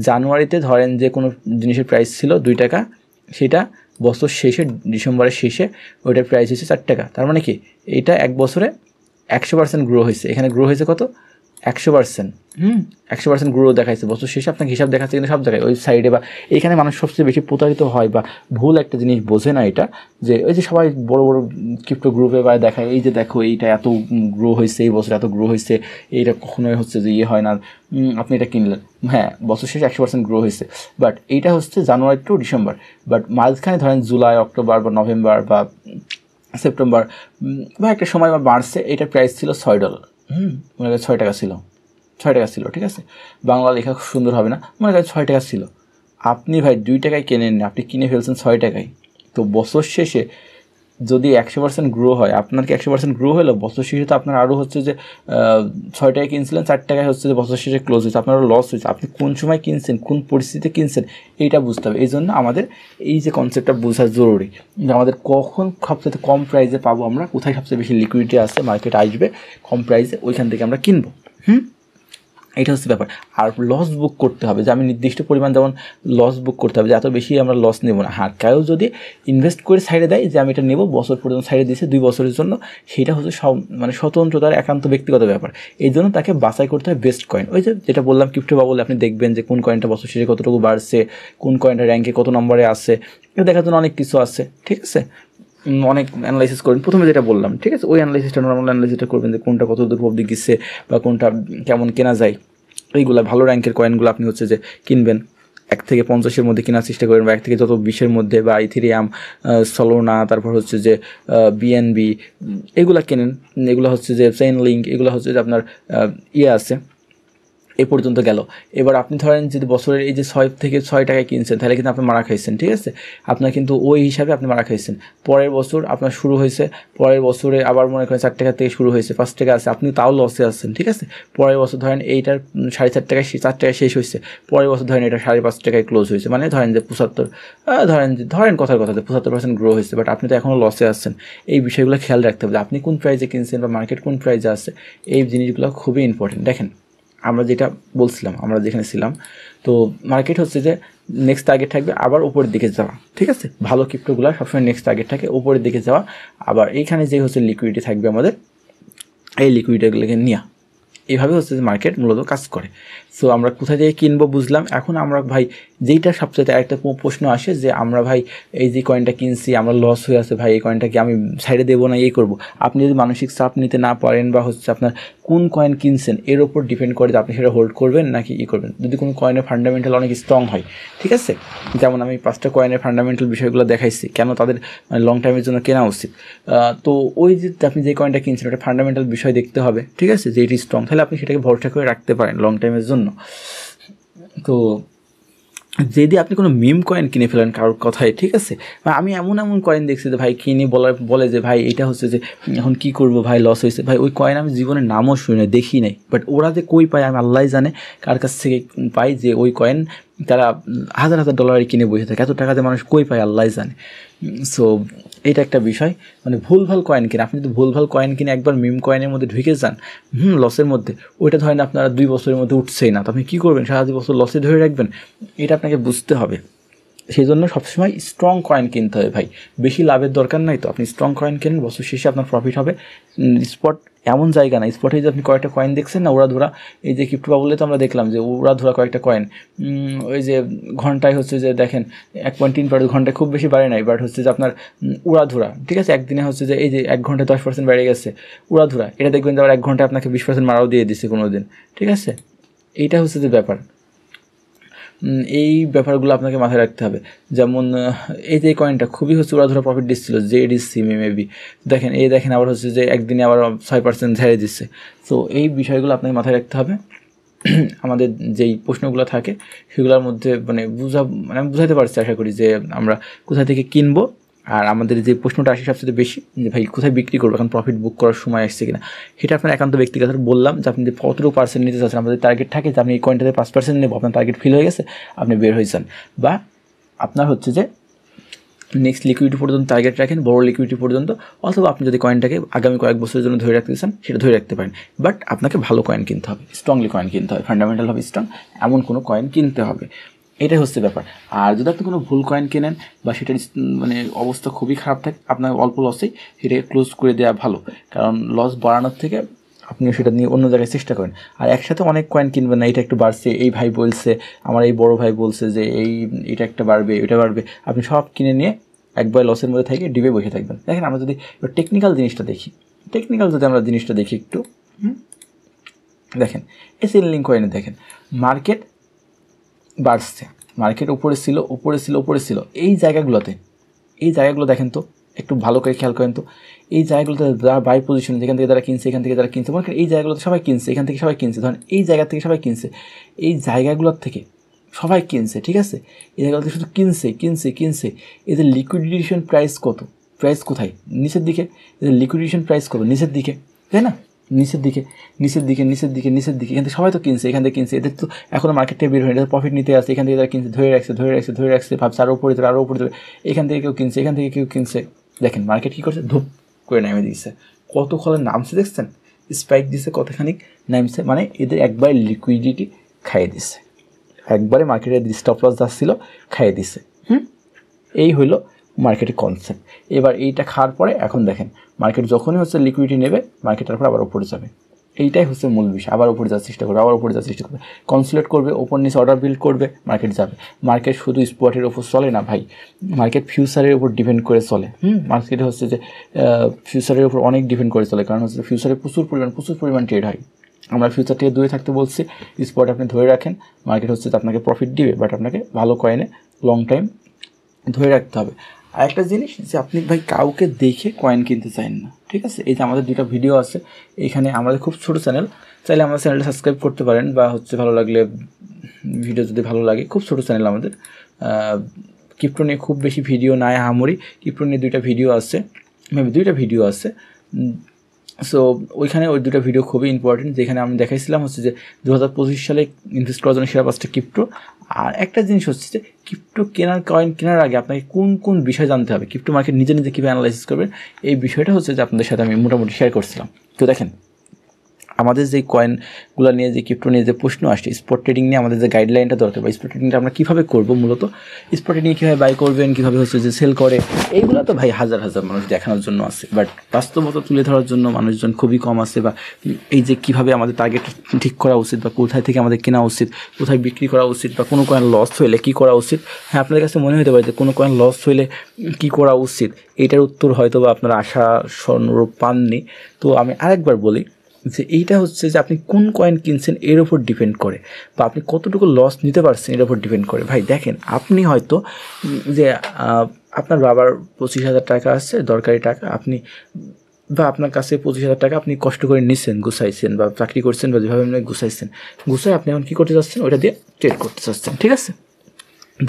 জানুয়ারিতে ধরেন যে কোনো জিনিসের প্রাইস ছিল 2 টাকা, সেটা বছর শেষে ডিসেম্বরের শেষে ওইটার প্রাইস হচ্ছে 4 টাকা, তার মানে কি এইটা এক বছরে 100% গ্রো হয়েছে, এখানে গ্রো হয়েছে কত 100%, 100% গ্রো দেখাইছে বছর শেষে, আপনাকে হিসাব দেখাচ্ছে কিন্তু সব জায়গায় ওই সাইডে। বা এইখানে মানুষ সবচেয়ে বেশি প্রতারিত হয় বা ভুল একটা জিনিস বোঝে না, এটা যে ওই যে সবাই বড় বড় ক্রিপ্টো গ্রুপে বা দেখায় এই যে দেখো এইটা এত গ্রো হয়েছে, এই বছর এত গ্রো হয়েছে, এইটা কখনোই হচ্ছে যে ইয়ে হয় না, আপনি এটা কিনলেন, হ্যাঁ বছর শেষে 100% গ্রো হয়েছে, বাট এইটা হচ্ছে জানুয়ারি টু ডিসেম্বর, বাট মাঝখানে ধরেন জুলাই, অক্টোবর বা নভেম্বর বা সেপ্টেম্বর বা একটা সময় বা মার্চে এটার প্রাইস ছিল $6, মনে করেন 6 টাকা ছিল, 6 টাকা ছিল, ঠিক আছে, বাংলা লেখা খুব সুন্দর হবে না, মনে করেন 6 টাকা ছিল, আপনি ভাই 2 টাকায় কেনেন না, আপনি কিনে ফেলছেন 6 টাকায়। তো বছর শেষে যদি 100% গ্রো হয়, আপনার কি 100% গ্রো হলো, বছর শেষে তো আপনার আরও হচ্ছে যে 6 টাকায় কিনছিলেন, 4 টাকায় হচ্ছে যে বছর শেষে ক্লোজ হয়েছে, আপনারও লস হয়েছে। আপনি কোন সময় কিনছেন, কোন পরিস্থিতিতে কিনছেন, এইটা বুঝতে হবে। এই জন্য আমাদের এই যে কনসেপ্টটা বোঝা জরুরি যে আমাদের কখন সবচেয়ে কম প্রাইসে পাবো, আমরা কোথায় সবচেয়ে বেশি লিকুইডিটি আছে, মার্কেট আসবে কম প্রাইসে, ওইখান থেকে আমরা কিনবো। এটা হচ্ছে ব্যাপার। আর লস বুক করতে হবে, যে আমি নির্দিষ্ট পরিমাণ যেমন লস বুক করতে হবে, যে এত বেশি আমরা লস নেব না। হ্যাঁ, কেউ যদি ইনভেস্ট করে সাইডে দেয় যে আমি এটা নেব, বছর পর্যন্ত সাইডে দিয়েছে 2 বছরের জন্য, সেটা হচ্ছে মানে স্বতন্ত্র, তার একান্ত ব্যক্তিগত ব্যাপার। এই জন্য তাকে বাছাই করতে হয় বেস্ট কয়েন। ওই যে যেটা বললাম ক্রিপ্টো বাবলে আপনি দেখবেন যে কোন কয়েনটা বছর শেষে কতটুকু বাড়ছে, কোন কয়েনটা র্যাঙ্কে কত নম্বরে আছে, এটা দেখার জন্য অনেক কিছু আছে, ঠিক আছে। অনেক অ্যানালাইসিস করেন, প্রথমে যেটা বললাম, ঠিক আছে, ওই অ্যানালাইসিসটা নর্মাল অ্যানালাইসিসটা করবেন যে কোনটা কত দূর অবধি গেছে বা কোনটা কেমন কেনা যায়। এইগুলো ভালো র্যাঙ্কের কয়েনগুলো আপনি হচ্ছে যে কিনবেন, 1 থেকে 50-এর মধ্যে কেনার চেষ্টা করবেন, বা 1 থেকে যত 20-এর মধ্যে, বা ইথেরিয়াম, সলোনা, তারপর হচ্ছে যে বিএনবি, এগুলো কেনেন। এগুলো হচ্ছে যে চেইনলিঙ্ক, এগুলো হচ্ছে যে আপনার আছে। এই পর্যন্ত গেল। এবার আপনি ধরেন যদি বছরের এই যে 6 থেকে 6 টাকায় কিনছেন, তাহলে কিন্তু আপনি মারা খাইছেন, ঠিক আছে, আপনার কিন্তু ওই হিসাবে আপনি মারা খাইছেন। পরের বছর আপনার শুরু হয়েছে, পরের বছরে আবার মনে করেন 4 টাকা থেকে শুরু হয়েছে, 5 টাকা আছে, আপনি তাও লসে আছেন, ঠিক আছে। পরের বছর ধরেন এইটার 4.5 টাকায় 4 টাকায় শেষ হয়েছে, পরের বছর ধরেন এটা 5.5 টাকায় ক্লোজ হয়েছে, মানে ধরেন যে 75, ধরেন কথার কথা যে 75% গ্রো হয়েছে, বাট আপনি তো এখনও লসে আছেন। এই বিষয়গুলো খেয়াল রাখতে হবে, আপনি কোন প্রাইসে কিনছেন বা মার্কেট কোন প্রাইসে আছে, এই জিনিসগুলো খুবই ইম্পর্টেন্ট। দেখেন আমরা যেটা বলছিলাম, আমরা যেখানে ছিলাম, তো মার্কেট হচ্ছে যে নেক্সট টার্গেট থাকবে আবার উপরের দিকে যাওয়া, ঠিক আছে, ভালো ক্রিপ্টোগুলো সবসময় নেক্সট টার্গেট থাকে উপরের দিকে যাওয়া। আবার এইখানে যে হচ্ছে লিকুইডিটি থাকবে আমাদের, এই লিকুইডিটিগুলোকে নেওয়া, এইভাবে হচ্ছে যে মার্কেট মূলত কাজ করে। সো আমরা কোথায় থেকে কিনবো বুঝলাম। এখন আমরা ভাই যেইটা সবচেয়ে একটা প্রশ্ন আসে যে আমরা ভাই এই যে কয়েনটা কিনছি, আমরা লস হয়ে আছে ভাই, এই কয়েনটাকে আমি সাইডে দেবো না, এই করবো। আপনি যদি মানসিক চাপ নিতে না পারেন, বা হচ্ছে আপনার কোন কয়েন কিনছেন এর ওপর ডিপেন্ড করে যে আপনি সেটা হোল্ড করবেন নাকি করবেন। যদি কোনো কয়েনের ফান্ডামেন্টাল অনেক স্ট্রং হয়, ঠিক আছে, যেমন আমি 5টা কয়েনের ফান্ডামেন্টাল বিষয়গুলো দেখাইছি কেন তাদের মানে লং টাইমের জন্য কেনা উচিত। তো ওই যে আপনি যে কয়েনটা কিনছেন ওটা ফান্ডামেন্টাল বিষয় দেখতে হবে, ঠিক আছে, যে এটি স্ট্রং, তাহলে আপনি সেটাকে ভরসা করে রাখতে পারেন লং টাইমের জন্য। তো যদি আপনি কোনো মিম কয়েন কিনে ফেলেন কারোর কথায়, ঠিক আছে, আমি এমন কয়েন দেখছি যে ভাই কিনে বলে যে ভাই এটা হচ্ছে যে এখন কী করবো ভাই, লস হয়েছে ভাই, ওই কয়েন আমি জীবনের নামও শুনি নাই, দেখি নাই, বাট ওরা যে কই পায় আমি আল্লাহ জানে, কার কাছ থেকে পাই, যে ওই কয়েন তারা হাজার ডলারে কিনে বসে থাকে, এত টাকাতে মানুষ কই পায় আল্লাহ জানে। সো এটা একটা বিষয়, মানে ভুলভাল কয়েন কিনে, আপনি যদি ভুলভাল কয়েন কিনে একবার মিম কয়েনের মধ্যে ঢুকে যান লসের মধ্যে, ওইটা ধরেন আপনারা 2 বছরের মধ্যে উঠছেই না, তো আপনি কী করবেন, সারা 2 বছর লসে ধরে রাখবেন, এটা আপনাকে বুঝতে হবে। সেই জন্য সবসময় স্ট্রং কয়েন কিনতে হবে ভাই, বেশি লাভের দরকার নাই, তো আপনি স্ট্রং কয়েন কেনেন, বছর শেষে আপনার প্রফিট হবে। স্পট এমন জায়গা না, স্পটে যে আপনি কয়েকটা কয়েন দেখছেন না উড়াধুরা, এই যে ক্রিপ্টো বাবলে তো আমরা দেখলাম যে উড়াধুরা কয়েকটা কয়েন, ওই যে ঘন্টায় হচ্ছে যে দেখেন 1.3% ঘন্টায় খুব বেশি বাড়ে নাই, বাট হচ্ছে যে আপনার উড়াধুরা, ঠিক আছে, একদিনে হচ্ছে যে এই যে 1 ঘন্টায় 10% বেড়ে গেছে উড়াধুরা, এটা দেখবেন যে আবার 1 ঘন্টায় আপনাকে 20% মারাও দিয়ে দিচ্ছে কোনো দিন, ঠিক আছে, এইটা হচ্ছে যে ব্যাপার। এই ব্যাপারগুলো আপনাকে মাথায় রাখতে হবে। যেমন এই যে কয়েনটা খুবই হচ্ছে উড়াধুরা প্রফিট দিচ্ছিল, জেডিসি মেবি, দেখেন আবার হচ্ছে যে একদিনে আবার 6% ঝেড়ে দিচ্ছে। তো এই বিষয়গুলো আপনাকে মাথায় রাখতে হবে। আমাদের যেই প্রশ্নগুলো থাকে সেগুলোর মধ্যে মানে আমি বুঝাতে পারছি আশা করি, যে আমরা কোথা থেকে কিনবো, আর আমাদের যে প্রশ্নটা আসে সবচেয়ে বেশি যে ভাই কোথায় বিক্রি করবো, এখন প্রফিট বুক করার সময় আসছে কিনা, সেটা আপনার একান্ত ব্যক্তিগত। বললাম যে আপনি যে কতটুকু পার্সেন্ট নিতে চাচ্ছেন, আমাদের টার্গেট থাকে যে আপনি এই কয়েনটাতে 5% নেবো, আপনার টার্গেট ফিল হয়ে গেছে, আপনি বের হয়ে যান, বা আপনার হচ্ছে যে নেক্সট লিকুইডিটি পর্যন্ত টার্গেট রাখেন, বড় লিকুইডিটি পর্যন্ত, অথবা আপনি যদি কয়েনটাকে আগামী কয়েক বছরের জন্য ধরে রাখতে চান সেটা ধরে রাখতে পারেন, বাট আপনাকে ভালো কয়েন কিনতে হবে, স্ট্রংলি কয়েন কিনতে হবে, ফান্ডামেন্টাল হবে স্ট্রং এমন কোনো কয়েন কিনতে হবে, এটাই হচ্ছে ব্যাপার। আর যদি আপনি কোনো ভুল কয়েন কেনেন বা সেটার মানে অবস্থা খুবই খারাপ থাকে, আপনার অল্প লসেই সেটাকে ক্লোজ করে দেওয়া ভালো, কারণ লস বাড়ানোর থেকে আপনি সেটা নিয়ে অন্য জায়গায় চেষ্টা করেন। আর একসাথে অনেক কয়েন কিনবেন না, এটা একটু বাড়ছে, এই ভাই বলছে, আমার এই বড় ভাই বলছে যে এটা একটা বাড়বে, এটা বাড়বে, আপনি সব কিনে নিয়ে একবার লসের মধ্যে থেকে ডিবে বসে থাকবেন। দেখেন আমরা যদি টেকনিক্যাল জিনিসটা দেখি, একটু দেখেন এই চেইনলিঙ্ক কয়েনে দেখেন মার্কেট বাড়ছে, মার্কেট উপরে ছিল, এই জায়গাগুলো দেখেন তো, একটু ভালো করে খেয়াল করেন তো, এই জায়গাগুলোতে যারা বাই পজিশন, যেখান থেকে যারা কিনছে, এখান থেকে যারা কিনছে, মনে করেন এই জায়গাগুলোতে সবাই কিনছে, এখান থেকে সবাই কিনছে, ধরেন এই জায়গা থেকে সবাই কিনছে, এই জায়গাগুলোর থেকে সবাই কিনছে, ঠিক আছে, এই জায়গাগুলোতে শুধু কিনছে। এদের লিকুইডিশন প্রাইস কত, প্রাইস কোথায়, নিচের দিকে, এদের লিকুইডিশন প্রাইস কত, নিচের দিকে, তাই না, নিচের দিকে, এখান থেকে সবাই তো কিনছে, এখান থেকে কিনছে, এদের তো এখনও মার্কেটে বের হয়নি, প্রফিট নিতে আসছে, এখান থেকে তারা কিনছে, ধরে রাখছে, ভাবছে আরও উপরে দেবে, এখান থেকে কেউ কিনছে, দেখেন মার্কেট কী করছে, ধূপ করে নামে দিয়েছে, কত ফলে নামছে দেখছেন, স্পাইক দিছে কতখানি নামছে, মানে এদের একবার লিকুইডিটি খাইয়ে দিছে, একবারে মার্কেটের স্টপ লস যাচ্ছিল খাইয়ে দিছে। এই হইল মার্কেটের কনসেপ্ট। এবার এইটা খাওয়ার পরে এখন দেখেন মার্কেট যখনই হচ্ছে লিকুইডিটি নেবে, মার্কেট তারপর আবার উপরে যাবে, এইটাই হচ্ছে মূল বিষয়। আবার উপরে যাওয়ার চেষ্টা করবে, আবার উপরে যাওয়ার চেষ্টা করবে, কনসোলিডেট করবে, ওপর নিচে অর্ডার বিল্ড করবে, মার্কেট যাবে। মার্কেট শুধু স্পটের উপর চলে না ভাই, মার্কেট ফিউচারের উপর ডিপেন্ড করে চলে। মার্কেট হচ্ছে যে ফিউচারের উপর অনেক ডিপেন্ড করে চলে, কারণ হচ্ছে ফিউচারে প্রচুর পরিমাণ ট্রেড হয়। আমরা ফিউচার থেকে দূরে থাকতে বলছি, স্পট আপনি ধরে রাখেন, মার্কেট হচ্ছে যে আপনাকে প্রফিট দিবে, বাট আপনাকে ভালো কয়েনে লং টাইম ধরে রাখতে হবে। আর একটা জিনিস যে আপনি ভাই কাউকে দেখে কয়েন কিনতে চান না, ঠিক আছে? এই যে আমাদের 2টা ভিডিও আছে এখানে, আমাদের খুব ছোটো চ্যানেল, চাইলে আমাদের চ্যানেলটা সাবস্ক্রাইব করতে পারেন, বা হচ্ছে ভালো লাগলে ভিডিও যদি ভালো লাগে, খুব ছোটো চ্যানেল আমাদের। ক্রিপ্টো নিয়ে খুব বেশি ভিডিও নাই আহামরি, ক্রিপ্টো নিয়ে 2টা ভিডিও আছে, মেবি 2টা ভিডিও আছে। সো ওইখানে ওই 2টা ভিডিও খুবই ইম্পর্টেন্ট, যেখানে আমি দেখাইছিলাম হচ্ছে যে 2025 সালে ইনভেস্ট করার জন্য সেরা 5টা ক্রিপ্টো। আর একটা জিনিস হচ্ছে যে ক্রিপ্টো কয়েন কেনার আগে আপনাকে কোন কোন বিষয় জানতে হবে, ক্রিপ্টো মার্কেট নিজে কীভাবে অ্যানালাইসিস করবেন, এই বিষয়টা হচ্ছে যে আপনাদের সাথে আমি মোটামুটি শেয়ার করছিলাম। তো দেখেন, আমাদের যে কয়েনগুলো নিয়ে, যে ক্রিপ্টো নিয়ে যে প্রশ্ন আসছে, স্পট ট্রেডিং নিয়ে আমাদের যে গাইডলাইনটা দরকার, বা স্পট ট্রেডিংটা আমরা কীভাবে করবো, মূলত স্পট ট্রেডিং কীভাবে বাই করবেন, কীভাবে হচ্ছে যে সেল করে, এইগুলো তো ভাই হাজার মানুষ দেখানোর জন্য আছে, বাট বাস্তবতা তুলে ধরার জন্য মানুষজন খুবই কম আছে। বা এই যে কীভাবে আমাদের টার্গেট ঠিক করা উচিত, বা কোথায় থেকে আমাদের কেনা উচিত, কোথায় বিক্রি করা উচিত, বা কোনো কয়েন লস হইলে কী করা উচিত। হ্যাঁ, আপনাদের কাছে মনে হতে পারে যে কোনো কয়েন লস হইলে কী করা উচিত, এইটার উত্তর হয়তো বা আপনারা আশা স্বরূপ পাননি। তো আমি আরেকবার বলি যে এইটা হচ্ছে যে আপনি কোন কয়েন কিনছেন এর ওপর ডিপেন্ড করে, বা আপনি কতটুকু লস নিতে পারছেন এর ওপর ডিপেন্ড করে। ভাই দেখেন, আপনি হয়তো যে আপনার বাবার 25,000 টাকা আছে, দরকারি টাকা, আপনি বা আপনার কাছে 25,000 টাকা আপনি কষ্ট করে নিচ্ছেন, গুছাইছেন, বা চাকরি করছেন, বা যেভাবে আপনি গুছাইছেন, গুছাই আপনি এখন কী করতে চাচ্ছেন, ওইটা দিয়ে ট্রেড করতে চাচ্ছেন, ঠিক আছে?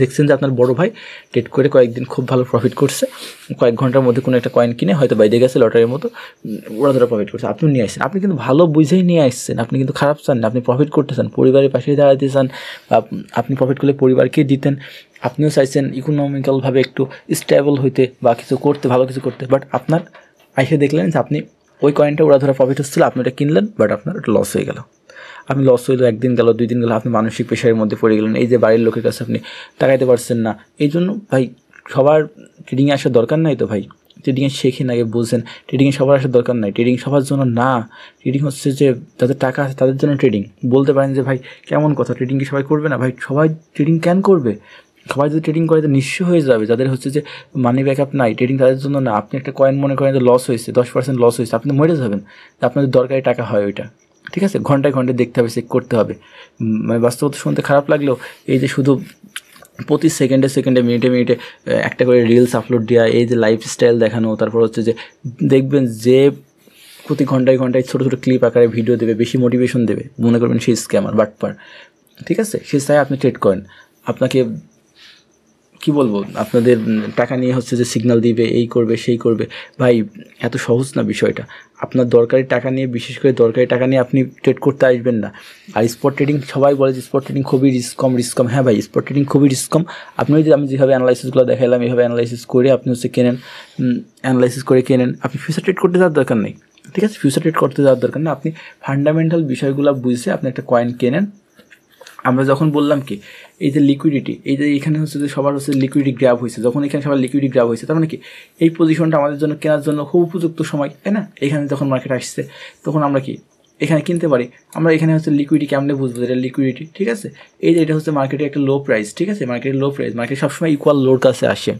দেখছেন যে আপনার বড় ভাই ট্রেড করে কয়েকদিন খুব ভালো প্রফিট করছে, কয়েক ঘন্টার মধ্যে কোনো একটা কয়েন কিনে হয়তো বাইরে গেছে লটারির মতো, ওরা ধরে প্রফিট করছে, আপনি নিয়ে আসছেন, আপনি কিন্তু ভালো বুঝেই নিয়ে আসছেন, আপনি কিন্তু খারাপ চান না, আপনি প্রফিট করতে চান, পরিবারের পাশে দাঁড়াতে চান, বা আপনি প্রফিট করলে পরিবারকে দিতেন, আপনিও চাইছেন ইকোনমিক্যালভাবে একটু স্টেবল হইতে, বা কিছু করতে, ভালো কিছু করতে, বাট আপনার আইসে দেখলেন যে আপনি ওই কয়েনটা ওরা ধরে প্রফিট হচ্ছিল, আপনি ওটা কিনলেন, বাট আপনার ওটা লস হয়ে গেল। আপনি লস হইলো, একদিন গেল, 2 দিন গেল, আপনি মানসিক প্রেশারের মধ্যে পড়ে গেলেন, এই যে বাড়ির লোকের কাছে আপনি তাকাইতে পারছেন না। এই জন্য ভাই সবার ট্রেডিংয়ে আসার দরকার নাই তো ভাই, ট্রেডিংয়ে শেখেন আগে, বুঝছেন ট্রেডিংয়ে সবার আসার দরকার নাই, ট্রেডিং সবার জন্য না। ট্রেডিং হচ্ছে যে যাদের টাকা আছে তাদের জন্য ট্রেডিং। বলতে পারেন যে ভাই কেমন কথা, ট্রেডিং কি সবাই করবে না? ভাই সবাই ট্রেডিং কেন করবে? সবাই যদি ট্রেডিং করে তো নিঃস্ব হয়ে যাবে। যাদের হচ্ছে যে মানি ব্যাকআপ নাই, ট্রেডিং তাদের জন্য না। আপনি একটা কয়েন মনে করেন যে লস হয়েছে, 10% লস হয়েছে, আপনি মরে যাবেন, আপনাদের দরকারি টাকা হয় ওইটা, ঠিক আছে? ঘন্টায় দেখতে হবে, চেক করতে হবে। মানে বাস্তবতা শুনতে খারাপ লাগলেও এই যে শুধু প্রতি সেকেন্ডে মিনিটে একটা করে রিলস আপলোড দেওয়া, এই যে লাইফস্টাইল দেখানো, তারপর হচ্ছে যে দেখবেন যে প্রতি ঘন্টায় ছোটো ক্লিপ আকারে ভিডিও দেবে, বেশি মোটিভেশন দেবে, মনে করবেন সেই স্ক্যামার, বাটপার, ঠিক আছে? সে চাই আপনি ট্রেড করেন, আপনাকে কি বলবো, আপনাদের টাকা নিয়ে হচ্ছে যে সিগন্যাল দিবে, এই করবে সেই করবে। ভাই এত সহজ না বিষয়টা। আপনার দরকারি টাকা নিয়ে, বিশেষ করে দরকারি টাকা নিয়ে আপনি ট্রেড করতে আসবেন না। আর স্পট ট্রেডিং, সবাই বলে যে স্পট ট্রেডিং খুবই রিস্ক কম। হ্যাঁ ভাই, স্পট ট্রেডিং খুবই রিস্ক কম। আপনি যদি আমি যেভাবে অ্যানালাইসিসগুলো দেখালাম, এইভাবে অ্যানালাইসিস করে আপনি হচ্ছে অ্যানালাইসিস করে কেনেন, আপনি ফিউচার ট্রেড করতে যাওয়ার দরকার নেই, ঠিক আছে? ফিউচার ট্রেড করতে যাওয়ার দরকার নেই, আপনি ফান্ডামেন্টাল বিষয়গুলো বুঝে আপনি একটা কয়েন কেনেন। আমরা যখন বললাম কি এই যে লিকুইডিটি, এই যে এখানে হচ্ছে যে সবার হচ্ছে লিকুইডিটি গ্র্যাব হয়েছে, যখন এখানে সবার লিকুইডিটি গ্র্যাব হয়েছে, তার মানে কি এই পজিশনটা আমাদের জন্য কেনার জন্য খুব উপযুক্ত সময়, তাই না? এখানে যখন মার্কেট আসছে তখন আমরা কি এখানে কিনতে পারি। আমরা এখানে হচ্ছে লিকুইডিটি কেমনে বুঝবো এটা লিকুইডিটি, ঠিক আছে? এই যে এটা হচ্ছে মার্কেটের একটা লো প্রাইস, ঠিক আছে? মার্কেটের লো প্রাইস, মার্কেট সবসময় ইকুয়াল লোর কাছে আসে।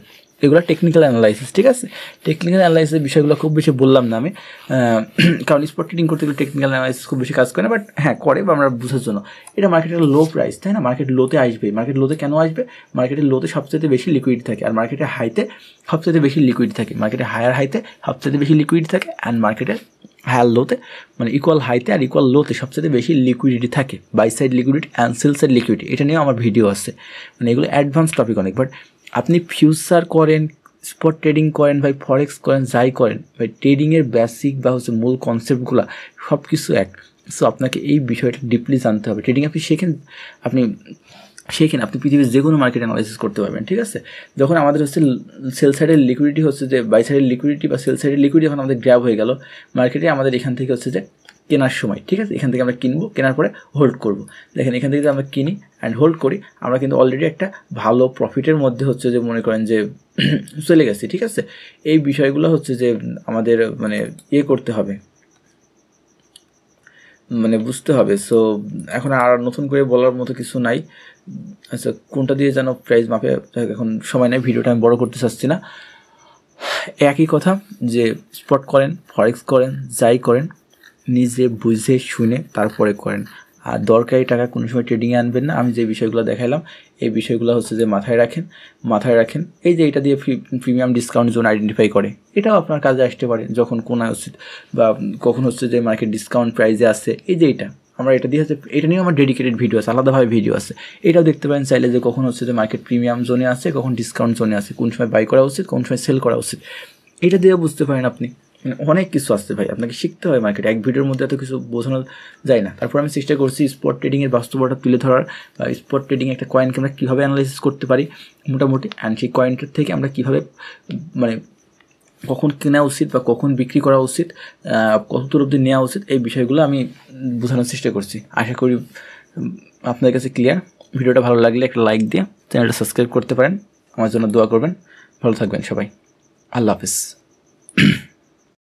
এগুলো টেকনিক্যাল অ্যানালাইসিস, ঠিক আছে? টেকনিক্যাল অ্যানালাইসিসের বিষয়গুলো খুব বেশি বললাম না আমি, কারণ স্পট ট্রেডিং করতে গেলে টেকনিক্যাল অ্যানালাইসিস খুব বেশি কাজ করে না, বাট হ্যাঁ করে, বা আমরা বোঝার জন্য। এটা মার্কেটের লো প্রাইস, তাই না? মার্কেট লোতে আসবে। মার্কেট লোতে কেন আসবে? মার্কেটের লোতে সবচেয়ে বেশি লিকুইড থাকে, আর মার্কেটের হাইতে সবচেয়ে বেশি লিকুইড থাকে। মার্কেটের হায়ার হাইতে সবচেয়ে বেশি লিকুইড থাকে, অ্যান্ড মার্কেটের হায়ার লোতে, মানে ইকুয়াল হাইতে আর ইকুয়াল লোতে সবচেয়ে বেশি লিকুইডিটি থাকে। Buy side liquidity and sell side liquidity, এটা নিয়েও আমার ভিডিও আছে, মানে এগুলো অ্যাডভান্স টপিক অনেক। বাট আপনি ফিউচার করেন, স্পট ট্রেডিং করেন, ভাই ফরেক্স করেন, যাই করেন ভাই, ট্রেডিংয়ের বেসিক বা হচ্ছে মূল কনসেপ্টগুলো সব কিছু এক। সো আপনাকে এই বিষয়টা ডিপলি জানতে হবে। ট্রেডিং আপনি শেখেন, আপনি পৃথিবীর যে কোনো মার্কেট অ্যানালাইসিস করতে পারবেন, ঠিক আছে? যখন আমাদের হচ্ছে সেল সাইডের লিকুইডিটি হচ্ছে যে বাই সাইডের লিকুইডিটি বা সেল সাইডের লিকুইডিটি যখন আমাদের গ্র্যাব হয়ে গেল মার্কেটে, আমাদের এখান থেকে হচ্ছে যে কেনার সময়, ঠিক আছে? এখান থেকে আমরা কিনবো, কেনার পরে হোল্ড করব। দেখেন এখান থেকে যদি আমরা কিনি অ্যান্ড হোল্ড করি, আমরা কিন্তু অলরেডি একটা ভালো প্রফিটের মধ্যে হচ্ছে যে মনে করেন যে চলে গেছি, ঠিক আছে? এই বিষয়গুলো হচ্ছে যে আমাদের মানে করতে হবে, মানে বুঝতে হবে। সো এখন আর নতুন করে বলার মতো কিছু নাই। আচ্ছা, কোনটা দিয়ে যেন প্রাইস মাপে, এখন সময় নেই, ভিডিওটা আমি বড় করতে চাচ্ছি না। একই কথা যে স্পট করেন, ফরেক্স করেন, যাই করেন নিজে বুঝে শুনে তারপরে করেন। আর দরকারি টাকা কোনো সময় ট্রেডিংয়ে আনবেন না। আমি যে বিষয়গুলো দেখাইলাম এই বিষয়গুলো হচ্ছে যে মাথায় রাখেন। এই যে এটা দিয়ে প্রিমিয়াম ডিসকাউন্ট জোন আইডেন্টিফাই করে, এটাও আপনার কাজে আসতে পারে যখন কোন উচিত বা কখন হচ্ছে যে মার্কেট ডিসকাউন্ট প্রাইসে আসছে। এই যে আমরা এটা দিয়ে হচ্ছে, এটা নিয়েও আমার ডেডিকেটেড ভিডিও আছে, আলাদাভাবে ভিডিও আছে, এটাও দেখতে পারেন চাইলে, যে কখন হচ্ছে যে মার্কেট প্রিমিয়াম জোনে আছে, কখন ডিসকাউন্ট জোনে আছে, কোন সময় বাই করা উচিত, কোন সময় সেল করা উচিত, এটা দিয়ে বুঝতে পারেন আপনি। অনেক কিছু আসছে ভাই, আপনাকে শিখতে হয় মার্কেট, এক ভিডিওর মধ্যে এত কিছু বোঝানো যায় না। তারপর আমি চেষ্টা করছি স্পট ট্রেডিংয়ের বাস্তবতা তুলে ধরার, বা স্পট ট্রেডিং একটা কয়েনকে আমরা কীভাবে অ্যানালাইসিস করতে পারি মোটামুটি, অ্যান্ড সেই কয়েনটার থেকে আমরা কীভাবে মানে কখন কেনা উচিত বা কখন বিক্রি করা উচিত, কতদূর অবধি নেওয়া উচিত, এই বিষয়গুলো আমি বোঝানোর চেষ্টা করছি। আশা করি আপনাদের কাছে ক্লিয়ার। ভিডিওটা ভালো লাগলে একটা লাইক দিয়ে চ্যানেলটা সাবস্ক্রাইব করতে পারেন, আমার জন্য দোয়া করবেন। ভালো থাকবেন সবাই, আল্লাহ হাফিজ।